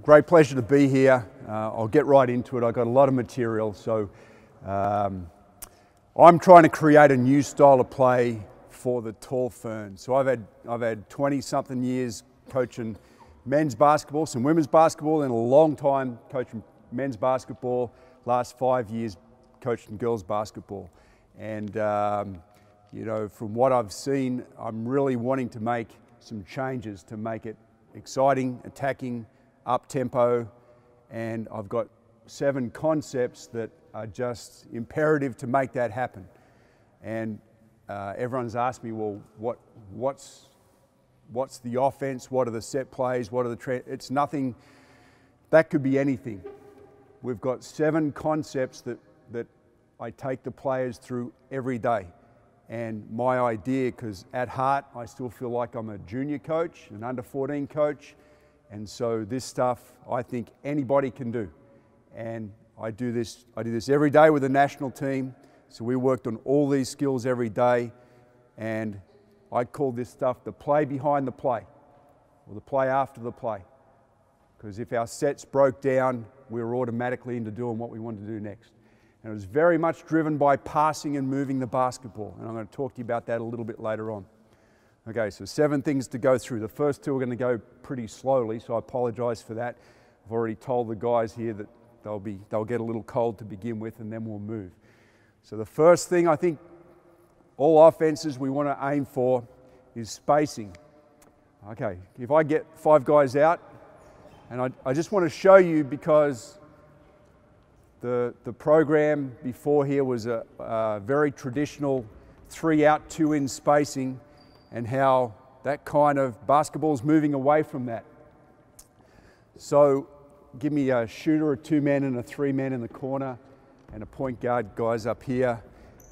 Great pleasure to be here. I'll get right into it. I've got a lot of material, so I'm trying to create a new style of play for the tall ferns. So I've had 20-something years coaching men's basketball, some women's basketball, and a long time coaching men's basketball. Last 5 years coaching girls basketball, and you know, from what I've seen, I'm really wanting to make some changes to make it exciting, attacking, up-tempo, and I've got 7 concepts that are just imperative to make that happen. And everyone's asked me, well, what's the offense? What are the set plays? What are the it's nothing. That could be anything. We've got 7 concepts that I take the players through every day. And my idea, because at heart I still feel like I'm a junior coach, an under 14 coach, and so this stuff I think anybody can do. And I do this every day with the national team, so we worked on all these skills every day, and I call this stuff the play behind the play, or the play after the play. Because if our sets broke down, we were automatically into doing what we wanted to do next. And it was very much driven by passing and moving the basketball. And I'm going to talk to you about that a little bit later on. Okay, so 7 things to go through. The first 2 are going to go pretty slowly, so I apologize for that. I've already told the guys here that they'll get a little cold to begin with, and then we'll move. So the first thing I think all offenses we want to aim for is spacing. Okay, if I get 5 guys out, and I just want to show you, because the program before here was a very traditional 3 out, 2 in spacing, and how that kind of basketball's moving away from that. So give me a shooter, a 2-man and a 3-man in the corner, and a point guard guys up here,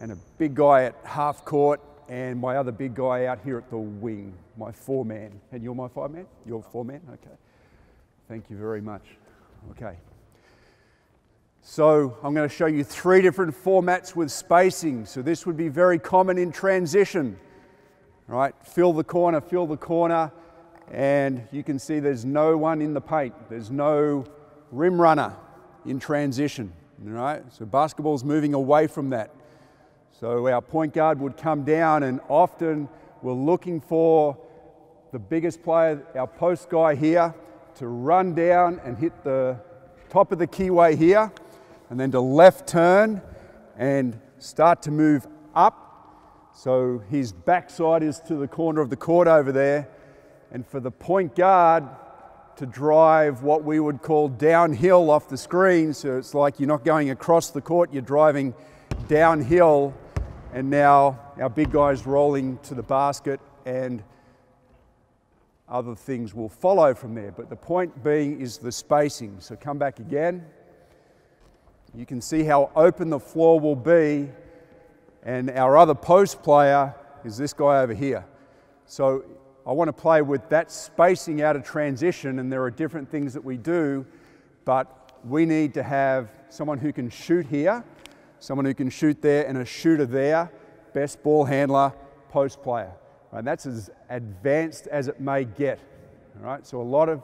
and a big guy at half court, and my other big guy out here at the wing, my 4-man. And you're my 5-man? You're 4-man? Okay. Thank you very much. Okay. So I'm going to show you 3 different formats with spacing. So this would be very common in transition. Right? Fill the corner, and you can see there's no one in the paint. There's no rim runner in transition. Right? So basketball's moving away from that. So our point guard would come down, and often we're looking for the biggest player, our post guy here, to run down and hit the top of the keyway here, and then to left turn and start to move up. So his backside is to the corner of the court over there, and for the point guard to drive what we would call downhill off the screen. So it's like you're not going across the court, you're driving downhill, and now our big guy's rolling to the basket, and other things will follow from there. But the point being is the spacing. So come back again. You can see how open the floor will be, and our other post player is this guy over here. So I want to play with that spacing out of transition, and there are different things that we do, but we need to have someone who can shoot here, someone who can shoot there, and a shooter there, best ball handler, post player. Right? That's as advanced as it may get. All right? So a lot of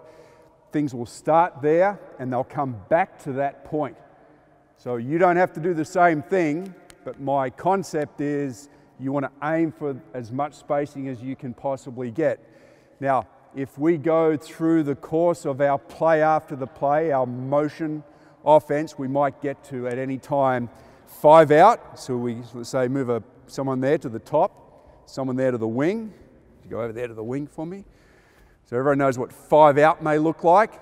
things will start there, and they'll come back to that point. So you don't have to do the same thing, but my concept is you want to aim for as much spacing as you can possibly get. Now, if we go through the course of our play after the play, our motion offense, we might get to, at any time, 5 out. So let's say move someone there to the top, someone there to the wing. You go over there to the wing for me. So everyone knows what 5 out may look like.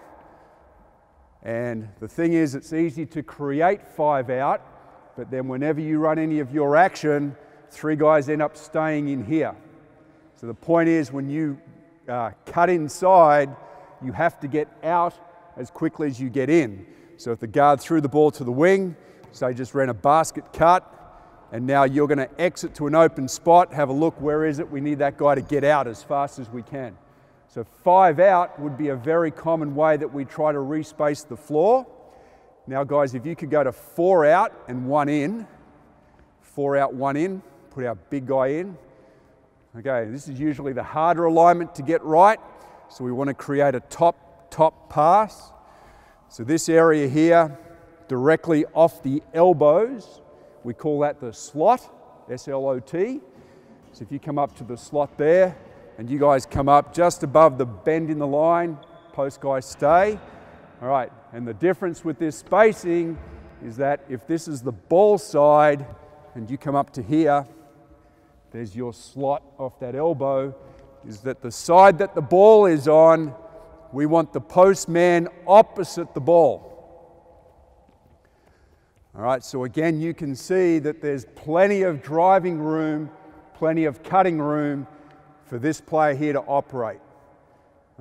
And the thing is, it's easy to create 5 out, but then whenever you run any of your action, 3 guys end up staying in here. So the point is, when you cut inside, you have to get out as quickly as you get in. So if the guard threw the ball to the wing, say just ran a basket cut, and now you're going to exit to an open spot, have a look, where is it? We need that guy to get out as fast as we can. So 5 out would be a very common way that we try to respace the floor. Now guys, if you could go to 4 out and 1 in, 4 out, 1 in, put our big guy in. Okay, this is usually the harder alignment to get right. So we want to create a top pass. So this area here, directly off the elbows, we call that the slot, S-L-O-T. So if you come up to the slot there, and you guys come up just above the bend in the line, post guys stay. All right, and the difference with this spacing is that if this is the ball side, and you come up to here, there's your slot off that elbow, is that the side that the ball is on, we want the postman opposite the ball. All right, so again, you can see that there's plenty of driving room, plenty of cutting room for this player here to operate.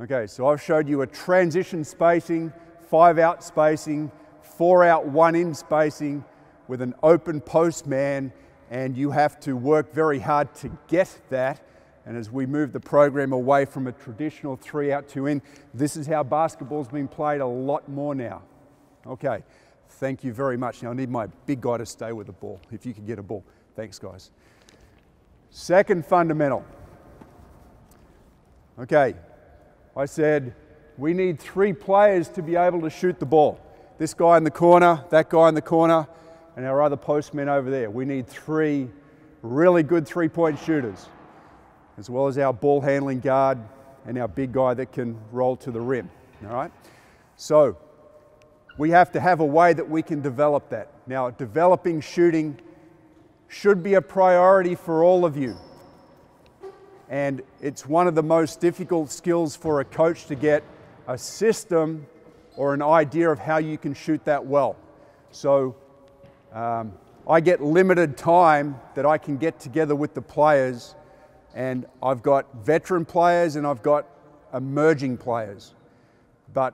Okay, so I've showed you a transition spacing, 5 out spacing, 4 out, 1 in spacing with an open postman, and you have to work very hard to get that. And as we move the program away from a traditional 3 out, 2 in, this is how basketball's been played a lot more now. Okay, thank you very much. Now I need my big guy to stay with the ball, if you can get a ball. Thanks, guys. Second fundamental. Okay, I said we need 3 players to be able to shoot the ball. This guy in the corner, that guy in the corner, and our other postmen over there. We need 3 really good three-point shooters, as well as our ball handling guard and our big guy that can roll to the rim, all right? So we have to have a way that we can develop that. Now, developing shooting should be a priority for all of you. And it's one of the most difficult skills for a coach to get a system or an idea of how you can shoot that well. So I get limited time that I can get together with the players, and I've got veteran players and I've got emerging players. But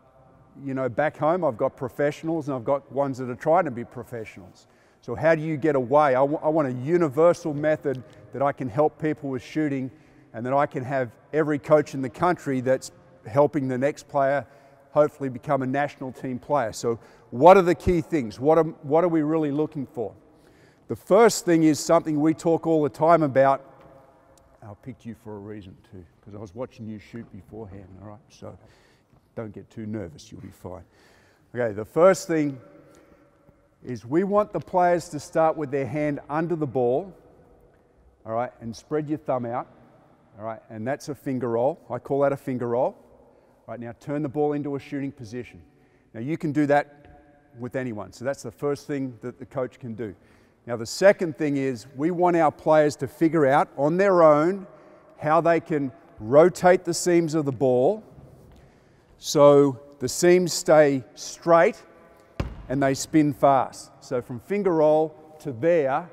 you know, back home I've got professionals and I've got ones that are trying to be professionals. So how do you get away? I want a universal method that I can help people with shooting, and that I can have every coach in the country that's helping the next player hopefully become a national team player. So what are the key things? What are we really looking for? The first thing is something we talk all the time about. I picked you for a reason too, because I was watching you shoot beforehand, all right? So don't get too nervous, you'll be fine. Okay, the first thing is we want the players to start with their hand under the ball, all right, and spread your thumb out, all right, and that's a finger roll. I call that a finger roll. All right, now turn the ball into a shooting position. Now you can do that with anyone, so that's the first thing that the coach can do. Now the second thing is we want our players to figure out on their own how they can rotate the seams of the ball so the seams stay straight and they spin fast. So from finger roll to there,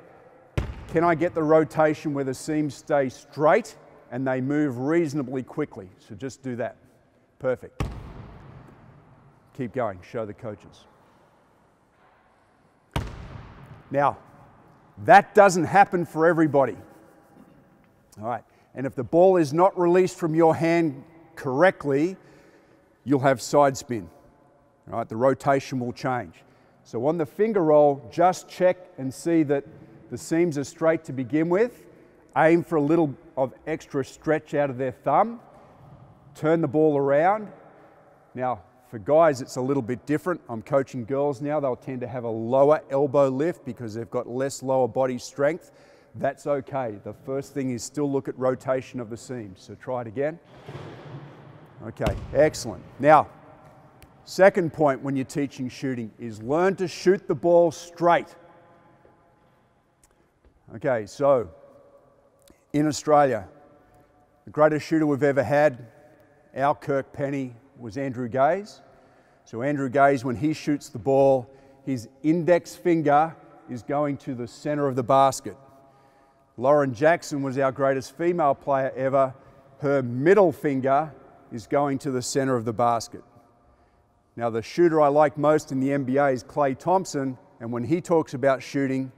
can I get the rotation where the seams stay straight and they move reasonably quickly? So just do that. Perfect. Keep going, show the coaches. Now, that doesn't happen for everybody. All right, and if the ball is not released from your hand correctly, you'll have side spin. All right, the rotation will change. So on the finger roll, just check and see that the seams are straight to begin with. Aim for a little of extra stretch out of their thumb. Turn the ball around. Now, for guys, it's a little bit different. I'm coaching girls now. They'll tend to have a lower elbow lift because they've got less lower body strength. That's okay. The first thing is still look at rotation of the seams. So try it again. Okay, excellent. Now, second point when you're teaching shooting is learn to shoot the ball straight. Okay, so in Australia, the greatest shooter we've ever had, our Kirk Penny, was Andrew Gaze. So Andrew Gaze, when he shoots the ball, his index finger is going to the center of the basket. Lauren Jackson was our greatest female player ever. Her middle finger is going to the center of the basket. Now the shooter I like most in the NBA is Klay Thompson, and when he talks about shooting,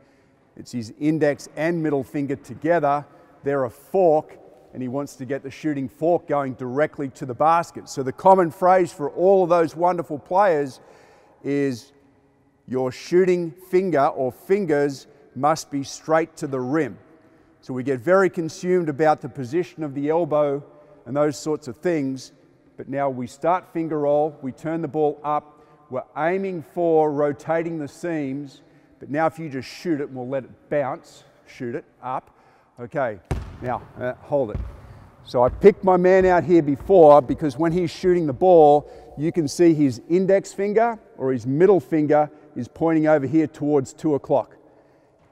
it's his index and middle finger together. They're a fork, and he wants to get the shooting fork going directly to the basket. So the common phrase for all of those wonderful players is your shooting finger or fingers must be straight to the rim. So we get very consumed about the position of the elbow and those sorts of things, but now we start finger roll, we turn the ball up, we're aiming for rotating the seams, but now if you just shoot it, and we'll let it bounce, shoot it up. Okay, now hold it. So I picked my man out here before because when he's shooting the ball, you can see his index finger or his middle finger is pointing over here towards 2 o'clock.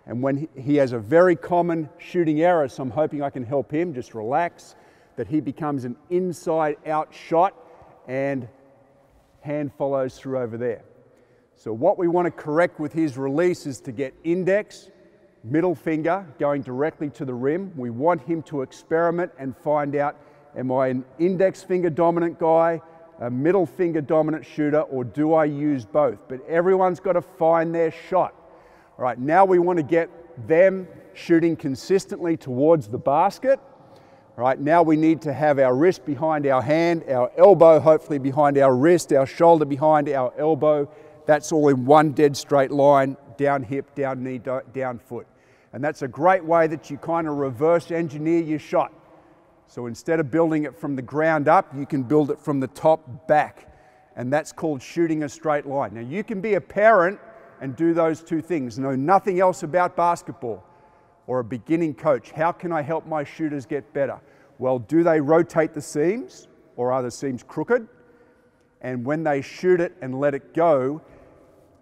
And when he has a very common shooting error, so I'm hoping I can help him, just relax, that he becomes an inside out shot and hand follows through over there. So what we want to correct with his release is to get index, middle finger going directly to the rim. We want him to experiment and find out, am I an index finger dominant guy, a middle finger dominant shooter, or do I use both? But everyone's got to find their shot. All right, now we want to get them shooting consistently towards the basket. All right, now we need to have our wrist behind our hand, our elbow hopefully behind our wrist, our shoulder behind our elbow. That's all in one dead straight line, down hip, down knee, down foot. And that's a great way that you kind of reverse engineer your shot. So instead of building it from the ground up, you can build it from the top back. And that's called shooting a straight line. Now you can be a parent and do those two things, know nothing else about basketball, or a beginning coach. How can I help my shooters get better? Well, do they rotate the seams, or are the seams crooked? And when they shoot it and let it go,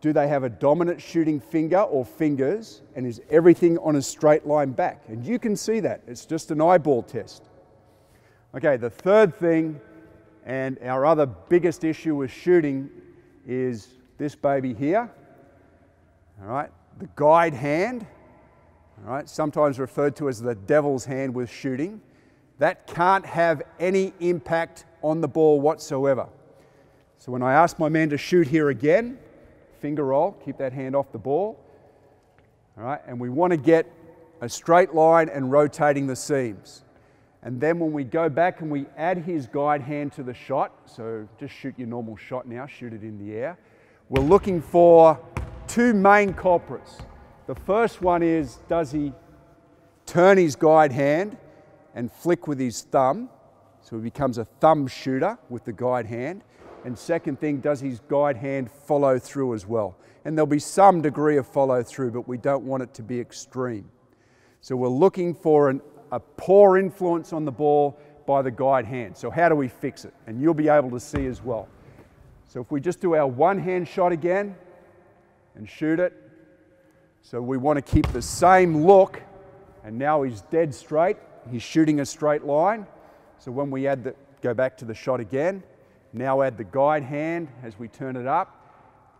do they have a dominant shooting finger or fingers, and is everything on a straight line back? And you can see that. It's just an eyeball test. Okay, the third thing, and our other biggest issue with shooting, is this baby here. All right, the guide hand. All right, sometimes referred to as the devil's hand with shooting. That can't have any impact on the ball whatsoever. So when I ask my man to shoot here again, finger roll, keep that hand off the ball. All right, and we want to get a straight line and rotating the seams. And then when we go back and we add his guide hand to the shot, so just shoot your normal shot now, shoot it in the air. We're looking for two main culprits. The first one is, does he turn his guide hand and flick with his thumb? So he becomes a thumb shooter with the guide hand. And second thing, does his guide hand follow through as well? And there'll be some degree of follow through, but we don't want it to be extreme. So we're looking for a poor influence on the ball by the guide hand. So how do we fix it? And you'll be able to see as well. So if we just do our one hand shot again and shoot it. So we want to keep the same look, and now he's dead straight. He's shooting a straight line. So when we go back to the shot again, now add the guide hand as we turn it up.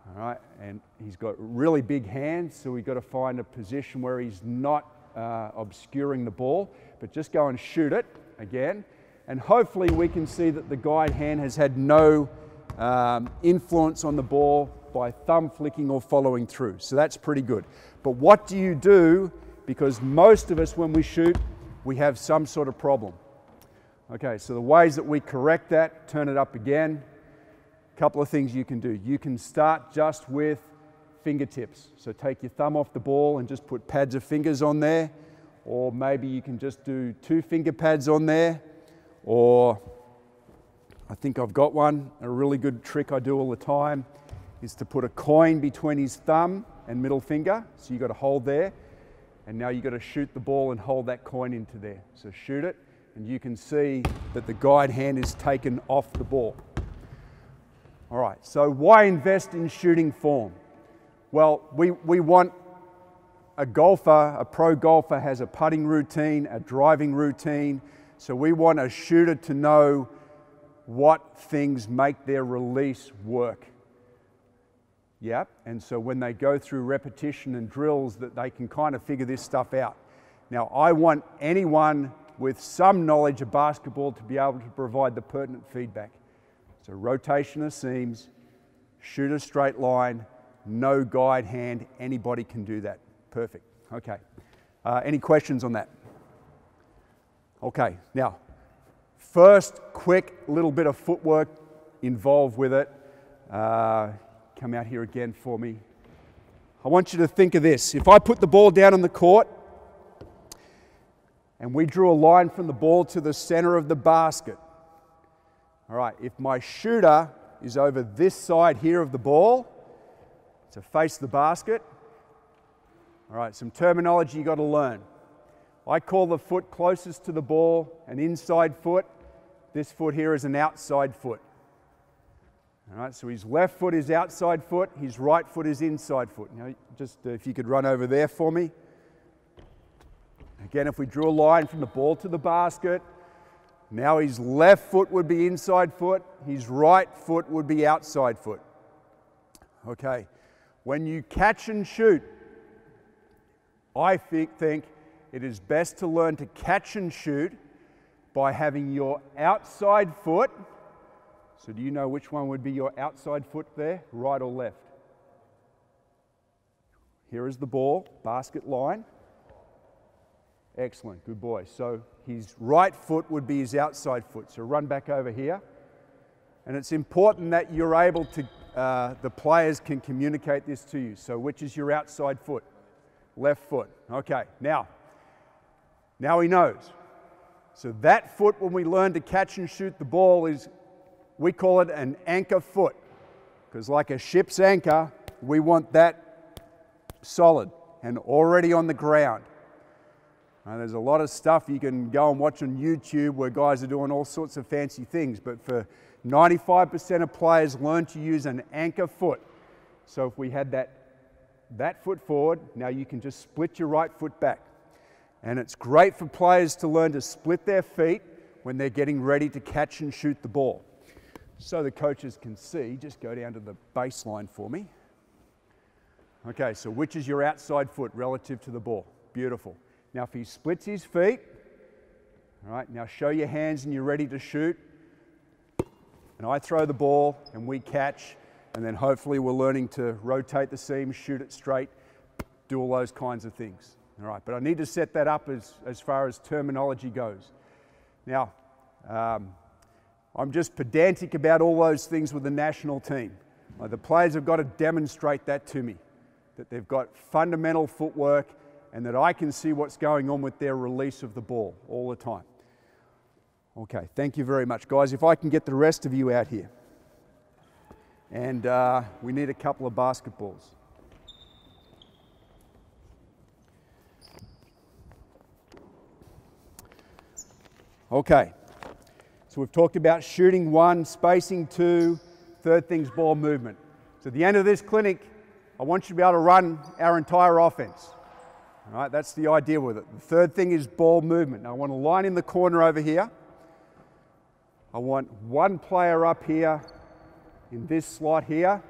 All right, and he's got really big hands, so we've got to find a position where he's not obscuring the ball, but just go and shoot it again. And hopefully we can see that the guide hand has had no influence on the ball by thumb flicking or following through. So that's pretty good. But what do you do? Because most of us, when we shoot, we have some sort of problem. Okay, so the ways that we correct that, turn it up again. A couple of things you can do. You can start just with fingertips. So take your thumb off the ball and just put pads of fingers on there. Or maybe you can just do 2 finger pads on there. Or I think I've got one. A really good trick I do all the time is to put a coin between his thumb and middle finger. So you've got to hold there. And now you've got to shoot the ball and hold that coin into there. So shoot it, and you can see that the guide hand is taken off the ball. All right, so why invest in shooting form? Well, we want a golfer, a pro golfer has a putting routine, a driving routine. So we want a shooter to know what things make their release work. Yep, and so when they go through repetition and drills, that they can kind of figure this stuff out. Now, I want anyone with some knowledge of basketball to be able to provide the pertinent feedback. So rotation of seams, shoot a straight line, no guide hand, anybody can do that. Perfect, okay. Any questions on that? Okay, now, first quick little bit of footwork involved with it. Come out here again for me. I want you to think of this. If I put the ball down on the court and we drew a line from the ball to the center of the basket, all right, if my shooter is over this side here of the ball, so face the basket. All right, some terminology you got to learn. I call the foot closest to the ball an inside foot. This foot here is an outside foot. All right, so his left foot is outside foot, his right foot is inside foot. Now, just if you could run over there for me. Again, if we drew a line from the ball to the basket, now his left foot would be inside foot, his right foot would be outside foot. Okay, when you catch and shoot, I think it is best to learn to catch and shoot by having your outside foot. So do you know which one would be your outside foot there, right or left? Here is the ball, basket line. Excellent, good boy. So his right foot would be his outside foot. So run back over here. And it's important that you're able to, the players can communicate this to you. So which is your outside foot? Left foot. Okay, now he knows. So that foot, when we learn to catch and shoot the ball, is, we call it an anchor foot. Because like a ship's anchor, we want that solid and already on the ground. There's a lot of stuff you can go and watch on YouTube where guys are doing all sorts of fancy things, but for 95% of players learn to use an anchor foot. So if we had that foot forward, now you can just split your right foot back. And it's great for players to learn to split their feet when they're getting ready to catch and shoot the ball. So the coaches can see, just go down to the baseline for me. Okay, so which is your outside foot relative to the ball? Beautiful. Now if he splits his feet, all right, now show your hands and you're ready to shoot. And I throw the ball and we catch, and then hopefully we're learning to rotate the seam, shoot it straight, do all those kinds of things. All right, but I need to set that up as far as terminology goes. Now, I'm just pedantic about all those things with the national team. The players have got to demonstrate that to me, that they've got fundamental footwork and that I can see what's going on with their release of the ball all the time. Okay, thank you very much. Guys, if I can get the rest of you out here. And we need a couple of basketballs. Okay, so we've talked about shooting 1, spacing 2, third thing's ball movement. So at the end of this clinic, I want you to be able to run our entire offense. All right, that's the idea with it. The third thing is ball movement. Now I want a line in the corner over here. I want one player up here in this slot here,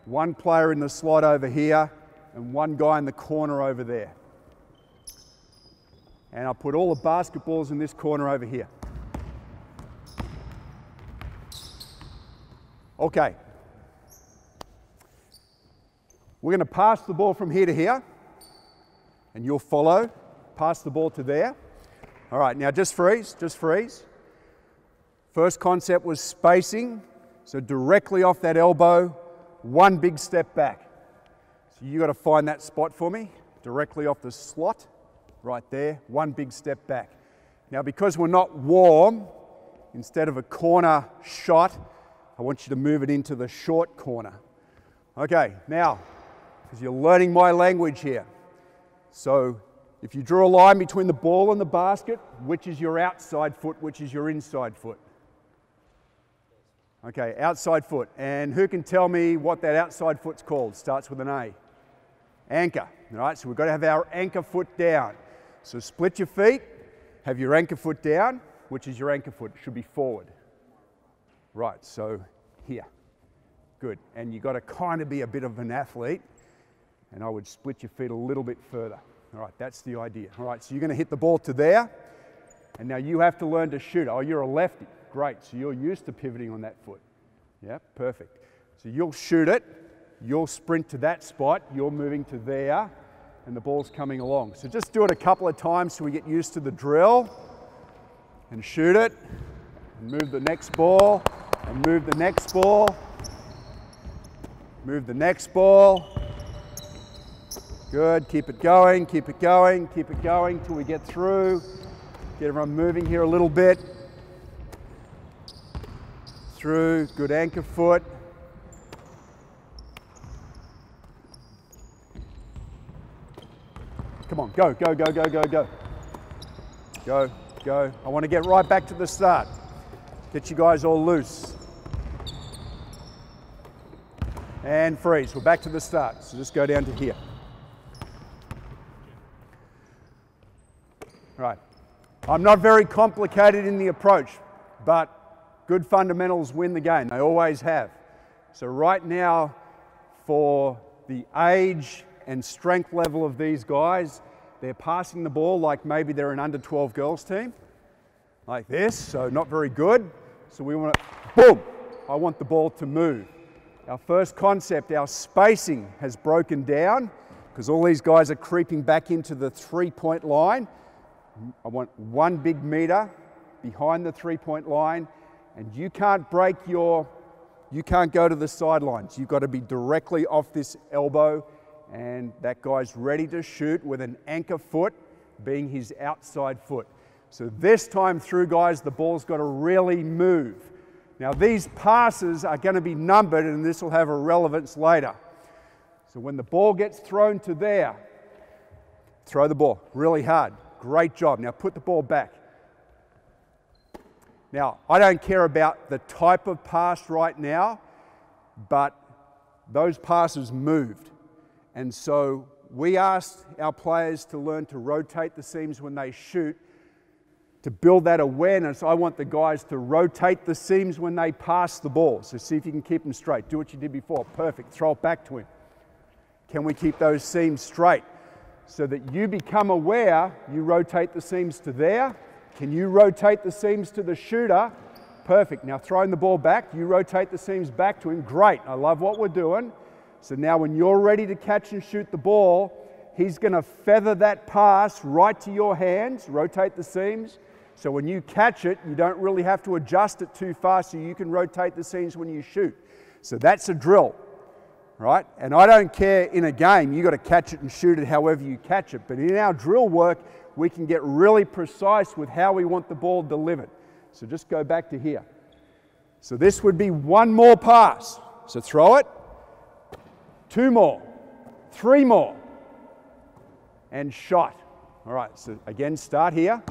one player in the slot over here, and one guy in the corner over there. And I'll put all the basketballs in this corner over here. Okay. We're going to pass the ball from here to here, and you'll follow. Pass the ball to there. All right, now just freeze, just freeze. First concept was spacing, so directly off that elbow, one big step back. So you got to find that spot for me, directly off the slot, right there, one big step back. Now because we're not warm, instead of a corner shot, I want you to move it into the short corner. Okay, now, because you're learning my language here. So if you draw a line between the ball and the basket, which is your outside foot, which is your inside foot? Okay, outside foot. And who can tell me what that outside foot's called? Starts with an A. Anchor. All right, so we've got to have our anchor foot down. So split your feet, have your anchor foot down. Which is your anchor foot? It should be forward. Right, so here. Good. And you've got to kind of be a bit of an athlete. And I would split your feet a little bit further. All right, that's the idea. All right, so you're going to hit the ball to there. And now you have to learn to shoot. Oh, you're a lefty. Great, so you're used to pivoting on that foot. Yeah, perfect. So you'll shoot it, you'll sprint to that spot, you're moving to there, and the ball's coming along. So just do it a couple of times so we get used to the drill, and shoot it, and move the next ball, and move the next ball, move the next ball. Good, keep it going, keep it going, keep it going till we get through. Get everyone moving here a little bit. through, good anchor foot. Come on, go, go, go, go, go, go. Go, go. I want to get right back to the start. Get you guys all loose. And freeze. We're back to the start. So just go down to here. Right. I'm not very complicated in the approach, but good fundamentals win the game. They always have. So right now, for the age and strength level of these guys, they're passing the ball like maybe they're an under 12 girls team, like this, so not very good. So we want to, boom, I want the ball to move. Our first concept, our spacing has broken down because all these guys are creeping back into the 3-point line. I want one big meter behind the 3-point line, and you can't go to the sidelines. You've got to be directly off this elbow, and that guy's ready to shoot with an anchor foot being his outside foot. So this time through, guys, the ball's got to really move. Now these passes are going to be numbered, and this will have a relevance later. So when the ball gets thrown to there, throw the ball really hard. Great job. Now put the ball back. Now, I don't care about the type of pass right now, but those passes moved. And so we asked our players to learn to rotate the seams when they shoot. To build that awareness, I want the guys to rotate the seams when they pass the ball. So see if you can keep them straight. Do what you did before. Perfect. Throw it back to him. Can we keep those seams straight? So that you become aware, you rotate the seams to there. Can you rotate the seams to the shooter? Perfect. Now throwing the ball back, you rotate the seams back to him. Great. I love what we're doing. So now when you're ready to catch and shoot the ball, he's going to feather that pass right to your hands, rotate the seams. So when you catch it, you don't really have to adjust it too far, so you can rotate the seams when you shoot. So that's a drill. Right? And I don't care in a game, you've got to catch it and shoot it however you catch it. But in our drill work, we can get really precise with how we want the ball delivered. So just go back to here. So this would be one more pass. So throw it, 2 more, 3 more, and shot. All right, so again, start here.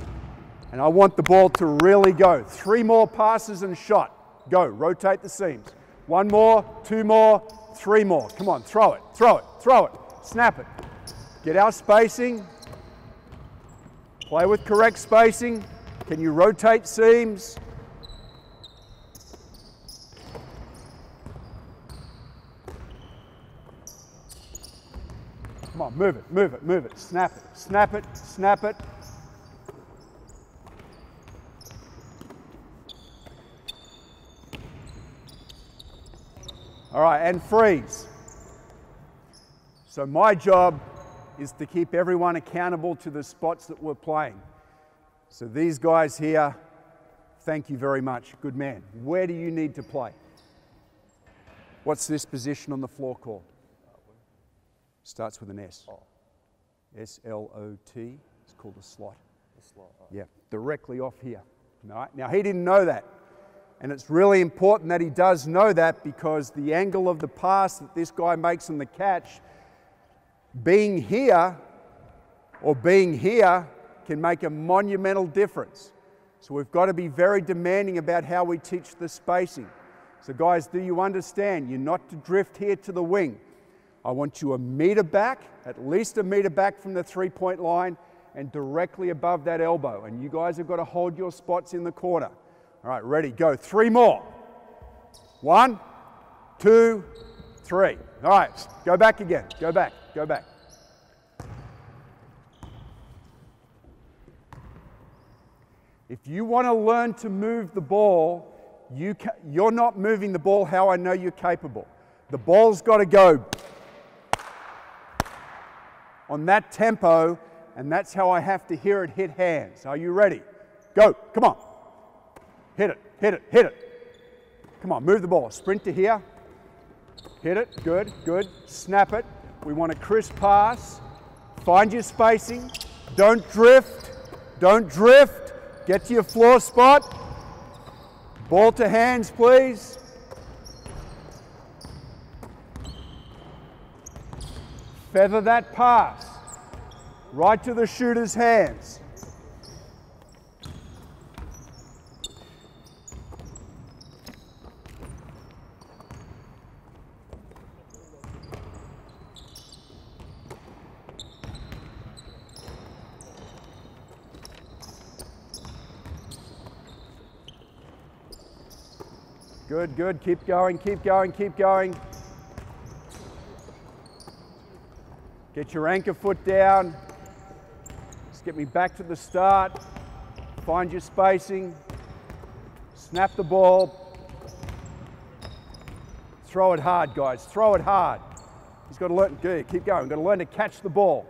And I want the ball to really go. 3 more passes and shot. Go, rotate the seams. 1 more, 2 more, 3 more. Come on, throw it, throw it, throw it. Snap it. Get our spacing. Play with correct spacing. Can you rotate seams? Come on, move it, move it, move it. Snap it, snap it, snap it. All right, and freeze. So my job is to keep everyone accountable to the spots that we're playing. So these guys here, thank you very much. Good man. Where do you need to play? What's this position on the floor called? Starts with an S. S-L-O-T. It's called a slot. A slot. Oh. Yeah, directly off here. All right. Now he didn't know that. And it's really important that he does know that, because the angle of the pass that this guy makes on the catch, being here or being here, can make a monumental difference. So we've got to be very demanding about how we teach the spacing. So guys, do you understand? You're not to drift here to the wing. I want you a meter back, at least a meter back from the 3-point line, and directly above that elbow. And you guys have got to hold your spots in the corner. All right, ready, go. 3 more. 1, 2, 3. All right, go back again. Go back, go back. If you want to learn to move the ball, you're not moving the ball how I know you're capable. The ball's got to go on that tempo, and that's how I have to hear it hit hands. Are you ready? Go, come on. Hit it, hit it, hit it. Come on, move the ball. Sprint to here. Hit it, good, good. Snap it. We want a crisp pass. Find your spacing. Don't drift. Don't drift. Get to your floor spot. Ball to hands, please. Feather that pass right to the shooter's hands. Good, good. Keep going, keep going, keep going. Get your anchor foot down. Just get me back to the start. Find your spacing. Snap the ball. Throw it hard, guys. Throw it hard. He's got to learn. Good. Keep going. Got to learn to catch the ball.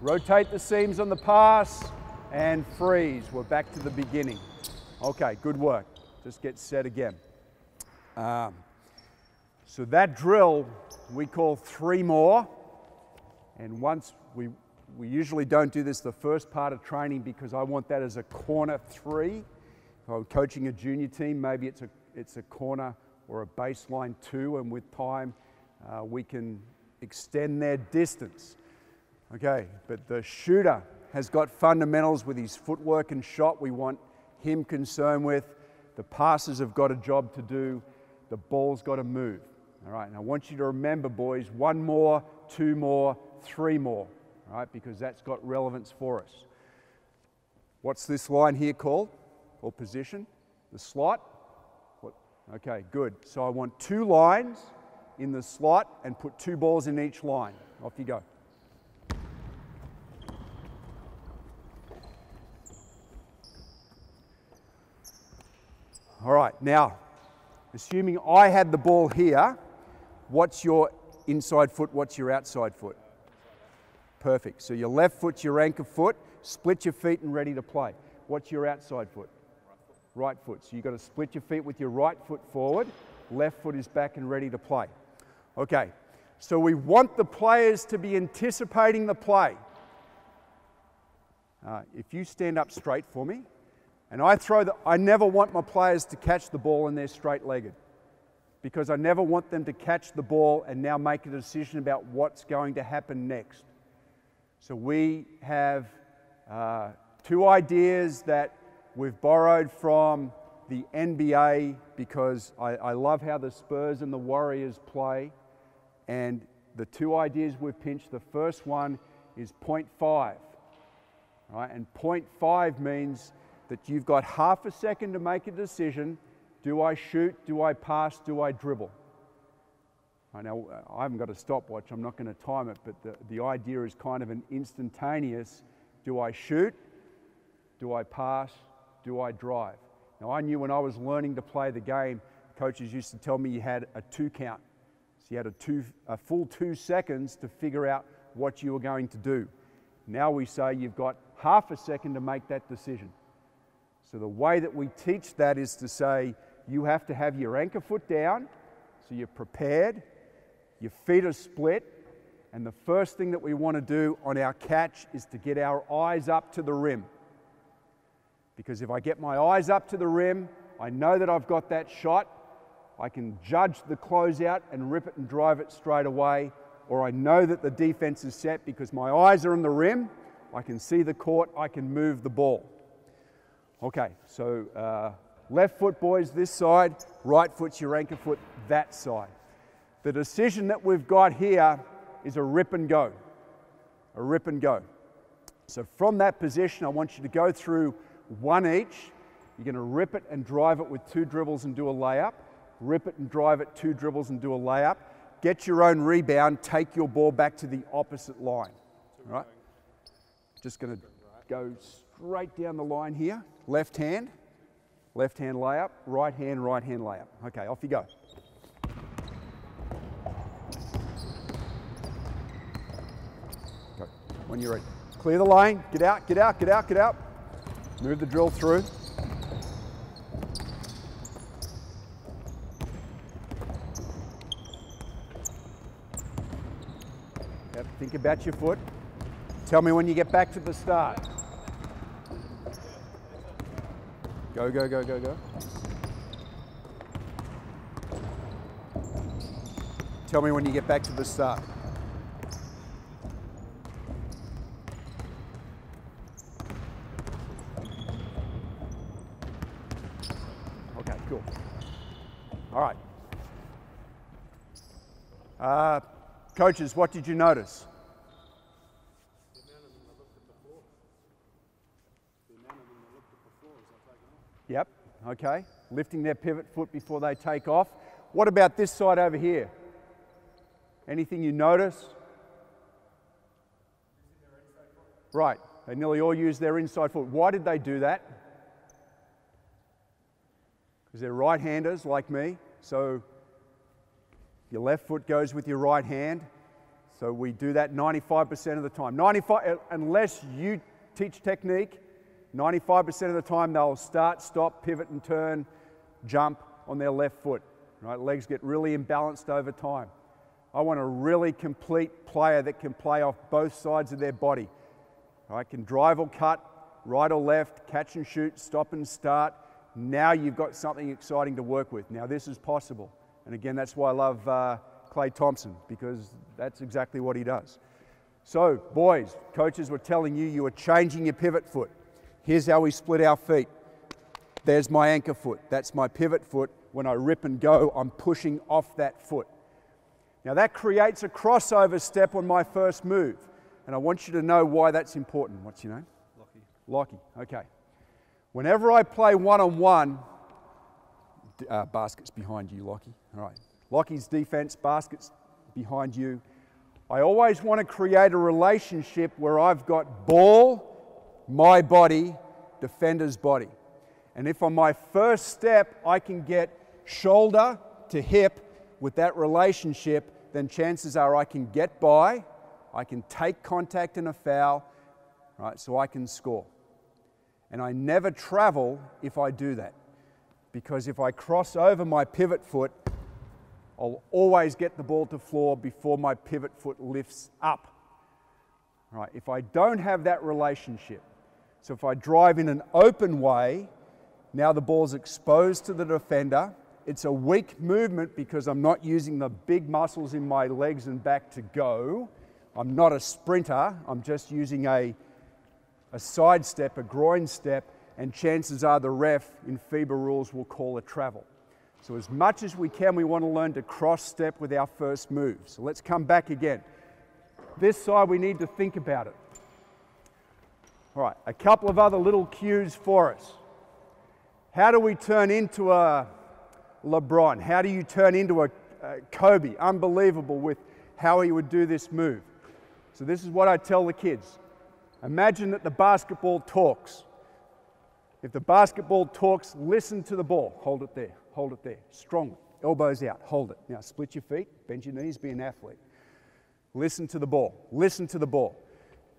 Rotate the seams on the pass and freeze. We're back to the beginning. Okay, good work. Just get set again. So that drill we call 3 more, and once we usually don't do this the first part of training because I want that as a corner 3. If I'm coaching a junior team, maybe it's a corner or a baseline 2, and with time we can extend their distance. Okay, but the shooter has got fundamentals with his footwork and shot we want him concerned with. The passers have got a job to do. The ball's got to move. All right, and I want you to remember, boys, 1 more, 2 more, 3 more, all right, because that's got relevance for us. What's this line here called, or position? The slot? What? Okay, good. So I want 2 lines in the slot and put 2 balls in each line. Off you go. All right, now, assuming I had the ball here, what's your inside foot, what's your outside foot? Perfect. So your left foot's your anchor foot, split your feet and ready to play. What's your outside foot? Right foot. So you've got to split your feet with your right foot forward, left foot is back and ready to play. Okay, so we want the players to be anticipating the play. If you stand up straight for me, and I never want my players to catch the ball and they're straight-legged, because I never want them to catch the ball and now make a decision about what's going to happen next. So we have 2 ideas that we've borrowed from the NBA because I love how the Spurs and the Warriors play, and the 2 ideas we've pinched. The first one is 0.5, right? And 0.5 means that you've got half a second to make a decision. Do I shoot? Do I pass? Do I dribble? I know I haven't got a stopwatch. I'm not going to time it, but the idea is kind of an instantaneous. Do I shoot? Do I pass? Do I drive? Now, I knew when I was learning to play the game, coaches used to tell me you had a 2 count. So you had a full 2 seconds to figure out what you were going to do. Now we say you've got half a second to make that decision. So the way that we teach that is to say you have to have your anchor foot down, so you're prepared, your feet are split, and the first thing that we want to do on our catch is to get our eyes up to the rim. Because if I get my eyes up to the rim, I know that I've got that shot, I can judge the closeout and rip it and drive it straight away, or I know that the defense is set because my eyes are on the rim, I can see the court, I can move the ball. Okay, so left foot, boys, this side, right foot's your anchor foot, that side. The decision that we've got here is a rip and go, a rip and go. So from that position, I want you to go through 1 each. You're going to rip it and drive it with 2 dribbles and do a layup. Rip it and drive it, 2 dribbles and do a layup. Get your own rebound, take your ball back to the opposite line. All right? Just going to go straight down the line here. Left hand layup, right hand layup. Okay, off you go. Go. When you're ready. Clear the lane, get out, get out, get out, get out. Move the drill through. Yep, think about your foot. Tell me when you get back to the start. Go, go, go, go, go. Tell me when you get back to the start. Okay, cool. All right. Coaches, what did you notice? Yep, okay. Lifting their pivot foot before they take off. What about this side over here? Anything you notice? Right, they nearly all use their inside foot. Why did they do that? Because they're right-handers like me, so your left foot goes with your right hand. So we do that 95% of the time. 95, unless you teach technique, 95% of the time they'll start, stop, pivot and turn, jump on their left foot. Right? Legs get really imbalanced over time. I want a really complete player that can play off both sides of their body. Right? Can drive or cut, right or left, catch and shoot, stop and start. Now you've got something exciting to work with. Now this is possible. And again, that's why I love Clay Thompson, because that's exactly what he does. So boys, coaches were telling you, you were changing your pivot foot. Here's how we split our feet. There's my anchor foot. That's my pivot foot. When I rip and go, I'm pushing off that foot. Now that creates a crossover step on my first move. And I want you to know why that's important. What's your name? Lockie. Lockie, okay. Whenever I play one-on-one, basket's behind you, Lockie. All right. Lockie's defense, basket's behind you. I always want to create a relationship where I've got ball, my body, defender's body. And if on my first step I can get shoulder to hip with that relationship, then chances are I can get by, I can take contact in a foul, right, so I can score. And I never travel if I do that, because if I cross over my pivot foot, I'll always get the ball to floor before my pivot foot lifts up. Right, if I don't have that relationship, so if I drive in an open way, now the ball's exposed to the defender. It's a weak movement because I'm not using the big muscles in my legs and back to go. I'm not a sprinter, I'm just using a side step, a groin step, and chances are the ref in FIBA rules will call a travel. So as much as we can, we want to learn to cross step with our first move. So let's come back again. This side, we need to think about it. All right, a couple of other little cues for us. How do we turn into a LeBron? How do you turn into a Kobe? Unbelievable with how he would do this move. So this is what I tell the kids. Imagine that the basketball talks. If the basketball talks, listen to the ball. Hold it there, strongly. Elbows out, hold it. Now split your feet, bend your knees, be an athlete. Listen to the ball, listen to the ball.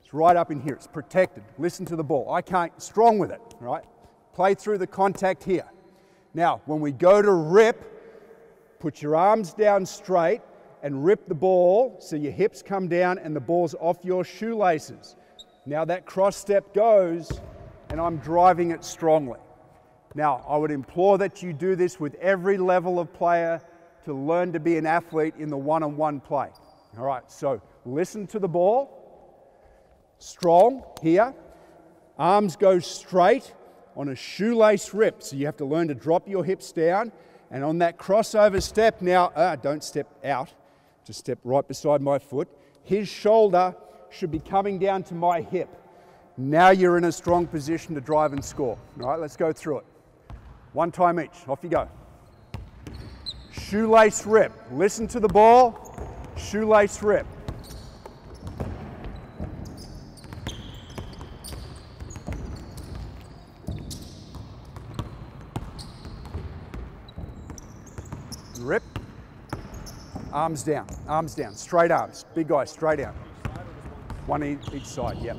It's right up in here, it's protected. Listen to the ball. I can't, strong with it, right? Play through the contact here. Now, when we go to rip, put your arms down straight and rip the ball so your hips come down and the ball's off your shoelaces. Now that cross step goes and I'm driving it strongly. Now, I would implore that you do this with every level of player to learn to be an athlete in the one-on-one play. All right, so listen to the ball. Strong here. Arms go straight on a shoelace rip. So you have to learn to drop your hips down. And on that crossover step now, don't step out. Just step right beside my foot. His shoulder should be coming down to my hip. Now you're in a strong position to drive and score. All right, let's go through it. One time each. Off you go. Shoelace rip. Listen to the ball. Shoelace rip. Rip. Arms down, straight arms. Big guy, straight out. One each side, yep.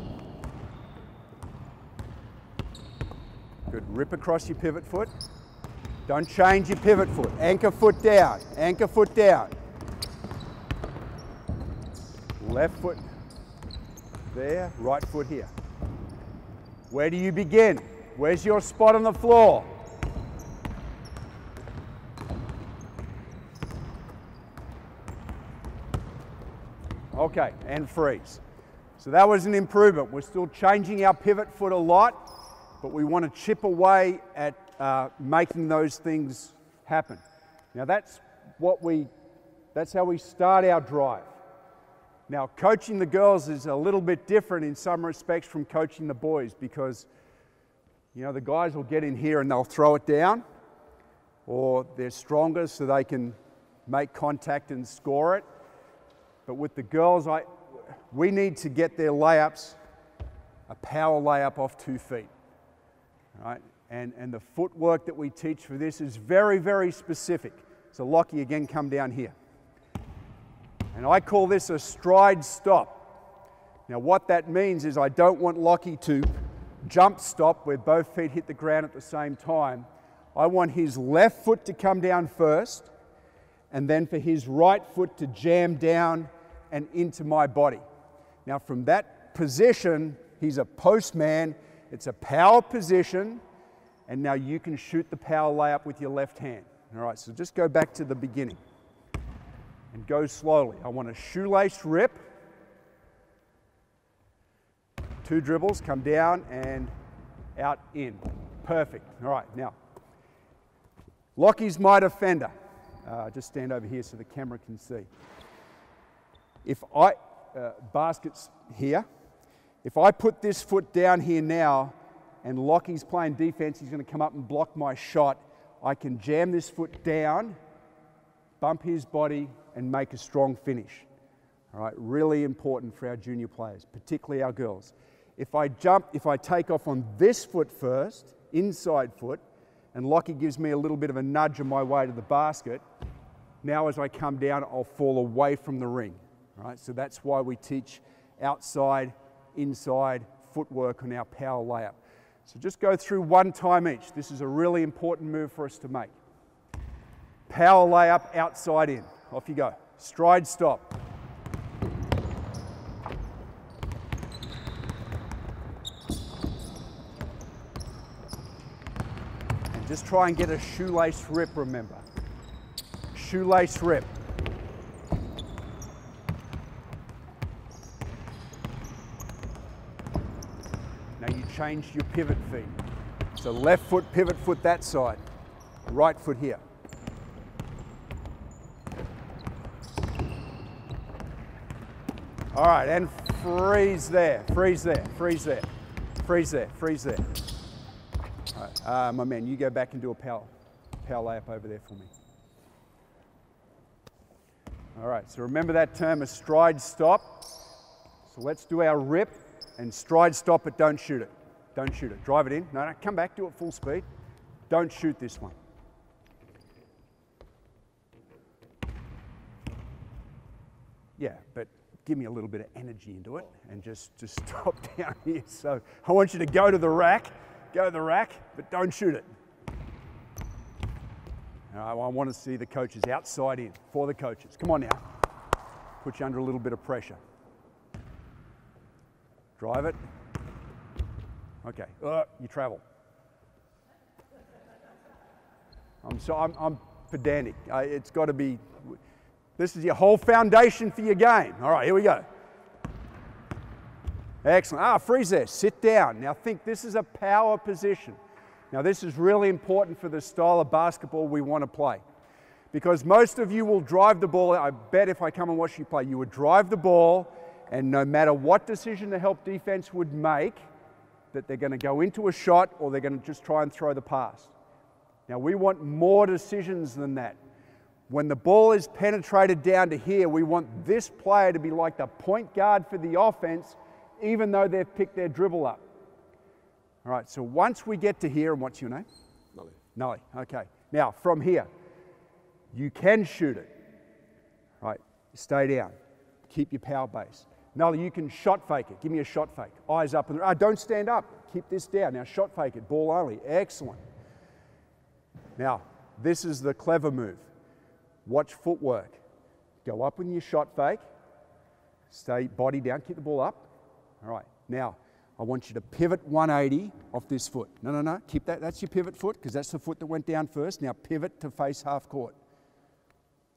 Good, rip across your pivot foot. Don't change your pivot foot. Anchor foot down, anchor foot down. Left foot there, right foot here. Where do you begin? Where's your spot on the floor? Okay, and freeze. So that was an improvement. We're still changing our pivot foot a lot, but we want to chip away at making those things happen. Now that's how we start our drive. Now coaching the girls is a little bit different in some respects from coaching the boys, because the guys will get in here and they'll throw it down, or they're stronger so they can make contact and score it. But with the girls, we need to get their layups, a power layup off 2 feet, right? And the footwork that we teach for this is very, very specific. So Lockie, again, come down here. And I call this a stride stop. Now what that means is I don't want Lockie to jump stop where both feet hit the ground at the same time. I want his left foot to come down first, and then for his right foot to jam down and into my body. Now from that position, he's a postman, it's a power position, and now you can shoot the power layup with your left hand. All right, so just go back to the beginning and go slowly. I want a shoelace rip, 2 dribbles, come down and out, in. Perfect. All right, now, Lockie's my defender. Just stand over here so the camera can see. Basket's here. If I put this foot down here now and Lockie's playing defense, he's going to come up and block my shot. I can jam this foot down, bump his body, and make a strong finish. All right, really important for our junior players, particularly our girls. If I take off on this foot first, inside foot, and Lockie gives me a little bit of a nudge on my way to the basket, now as I come down, I'll fall away from the ring. All right, so that's why we teach outside, inside footwork on our power layup. So just go through one time each. This is a really important move for us to make. Power layup, outside in. Off you go. Stride stop. And just try and get a shoelace rip, remember. Shoelace rip. Now you change your pivot feet. So left foot, pivot foot that side. Right foot here. All right, and freeze there, freeze there, freeze there, freeze there, freeze there. All right, my man, you go back and do a power layup over there for me. All right, so remember that term, a stride stop. So let's do our rip and stride stop, but don't shoot it. Don't shoot it. Drive it in. No, come back, do it full speed. Don't shoot this one. Yeah, but give me a little bit of energy into it and just stop down here. So I want you to go to the rack, but don't shoot it. I want to see the coaches outside in, for the coaches. Come on now. Put you under a little bit of pressure. Drive it. Okay, you travel. I'm pedantic. It's got to be, this is your whole foundation for your game. All right, here we go. Excellent. Freeze there, sit down. Now think, this is a power position. Now this is really important for the style of basketball we want to play. Because most of you will drive the ball. I bet if I come and watch you play, you would drive the ball, and no matter what decision the help defense would make, that they're going to go into a shot or they're going to just try and throw the pass. Now we want more decisions than that. When the ball is penetrated down to here, we want this player to be like the point guard for the offense, even though they've picked their dribble up. All right, so once we get to here, and what's your name? Nolly. Nolly, okay. Now from here, you can shoot it. All right, stay down. Keep your power base. Nolly, you can shot fake it. Give me a shot fake. Eyes up. Don't stand up. Keep this down. Now shot fake it. Ball only. Excellent. Now, this is the clever move. Watch footwork. Go up in your shot fake. Stay body down. Keep the ball up. All right. Now, I want you to pivot 180 off this foot. No. Keep that. That's your pivot foot, because that's the foot that went down first. Now pivot to face half court.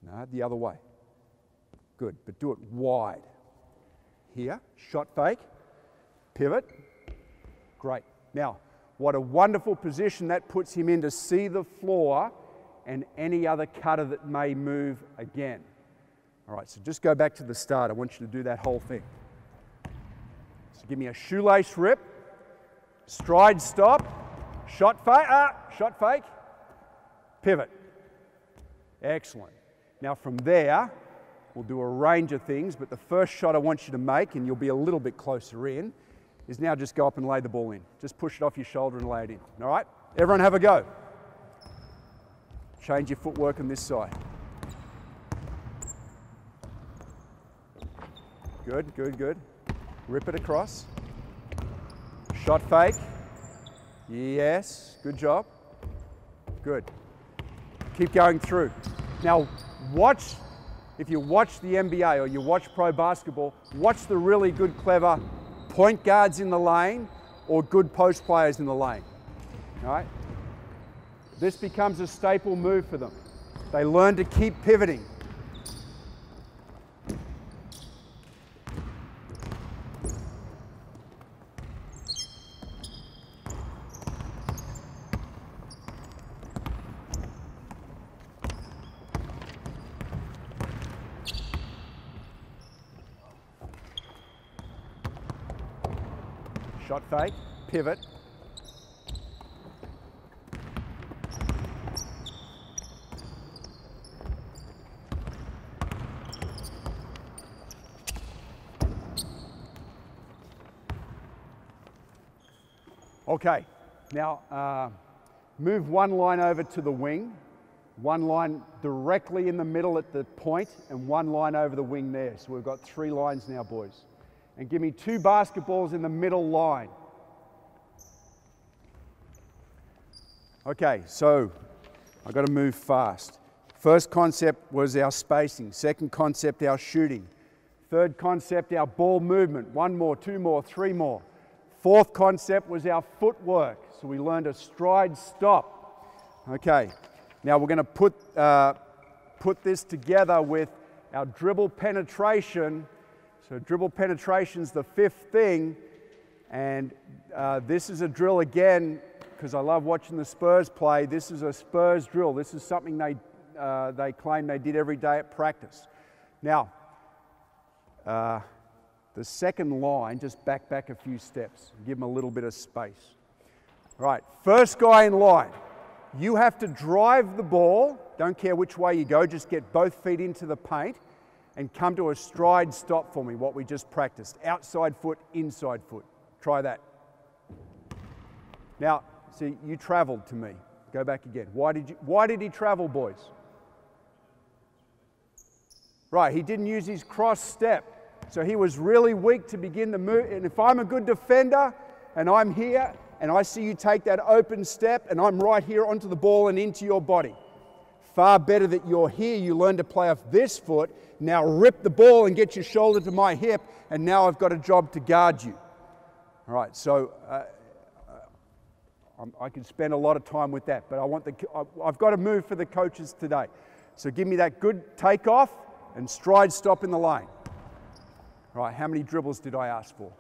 No, the other way. Good, but do it wide. here, shot fake, pivot, great. Now, what a wonderful position that puts him in to see the floor and any other cutter that may move again. All right, so just go back to the start. I want you to do that whole thing. So give me a shoelace rip, stride stop, shot fake, pivot. Excellent. Now from there, we'll do a range of things, but the first shot I want you to make, and you'll be a little bit closer in, is now just go up and lay the ball in. Just push it off your shoulder and lay it in. All right? Everyone have a go. Change your footwork on this side. Good, good, good. Rip it across. Shot fake. Yes, good job. Good. Keep going through. Now watch, if you watch the NBA or you watch pro basketball, watch the really good, clever point guards in the lane or good post players in the lane. All right? This becomes a staple move for them. They learn to keep pivoting. Shot fake, pivot. Okay, now move one line over to the wing, one line directly in the middle at the point, and one line over the wing there. So we've got 3 lines now, boys. And give me 2 basketballs in the middle line. Okay, so I've got to move fast. First concept was our spacing. Second concept, our shooting. Third concept, our ball movement. 1 more, 2 more, 3 more. Fourth concept was our footwork. So we learned a stride stop. Okay, now we're going to put this together with our dribble penetration. So dribble penetration's the 5th thing, and this is a drill again, because I love watching the Spurs play. This is a Spurs drill. This is something they claim they did every day at practice. Now, the second line, just back a few steps. Give them a little bit of space. Right, first guy in line. You have to drive the ball. Don't care which way you go. Just get both feet into the paint and come to a stride stop for me, what we just practiced. Outside foot, inside foot. Try that. Now, see, you traveled to me. Go back again. Why did he travel, boys? Right, he didn't use his cross step. So he was really weak to begin the move. And if I'm a good defender and I'm here and I see you take that open step and I'm right here onto the ball and into your body, far better that you're here, you learn to play off this foot, now rip the ball and get your shoulder to my hip, and now I've got a job to guard you. All right, so I could spend a lot of time with that, but I've got to move for the coaches today. So give me that good takeoff and stride stop in the lane. All right, how many dribbles did I ask for?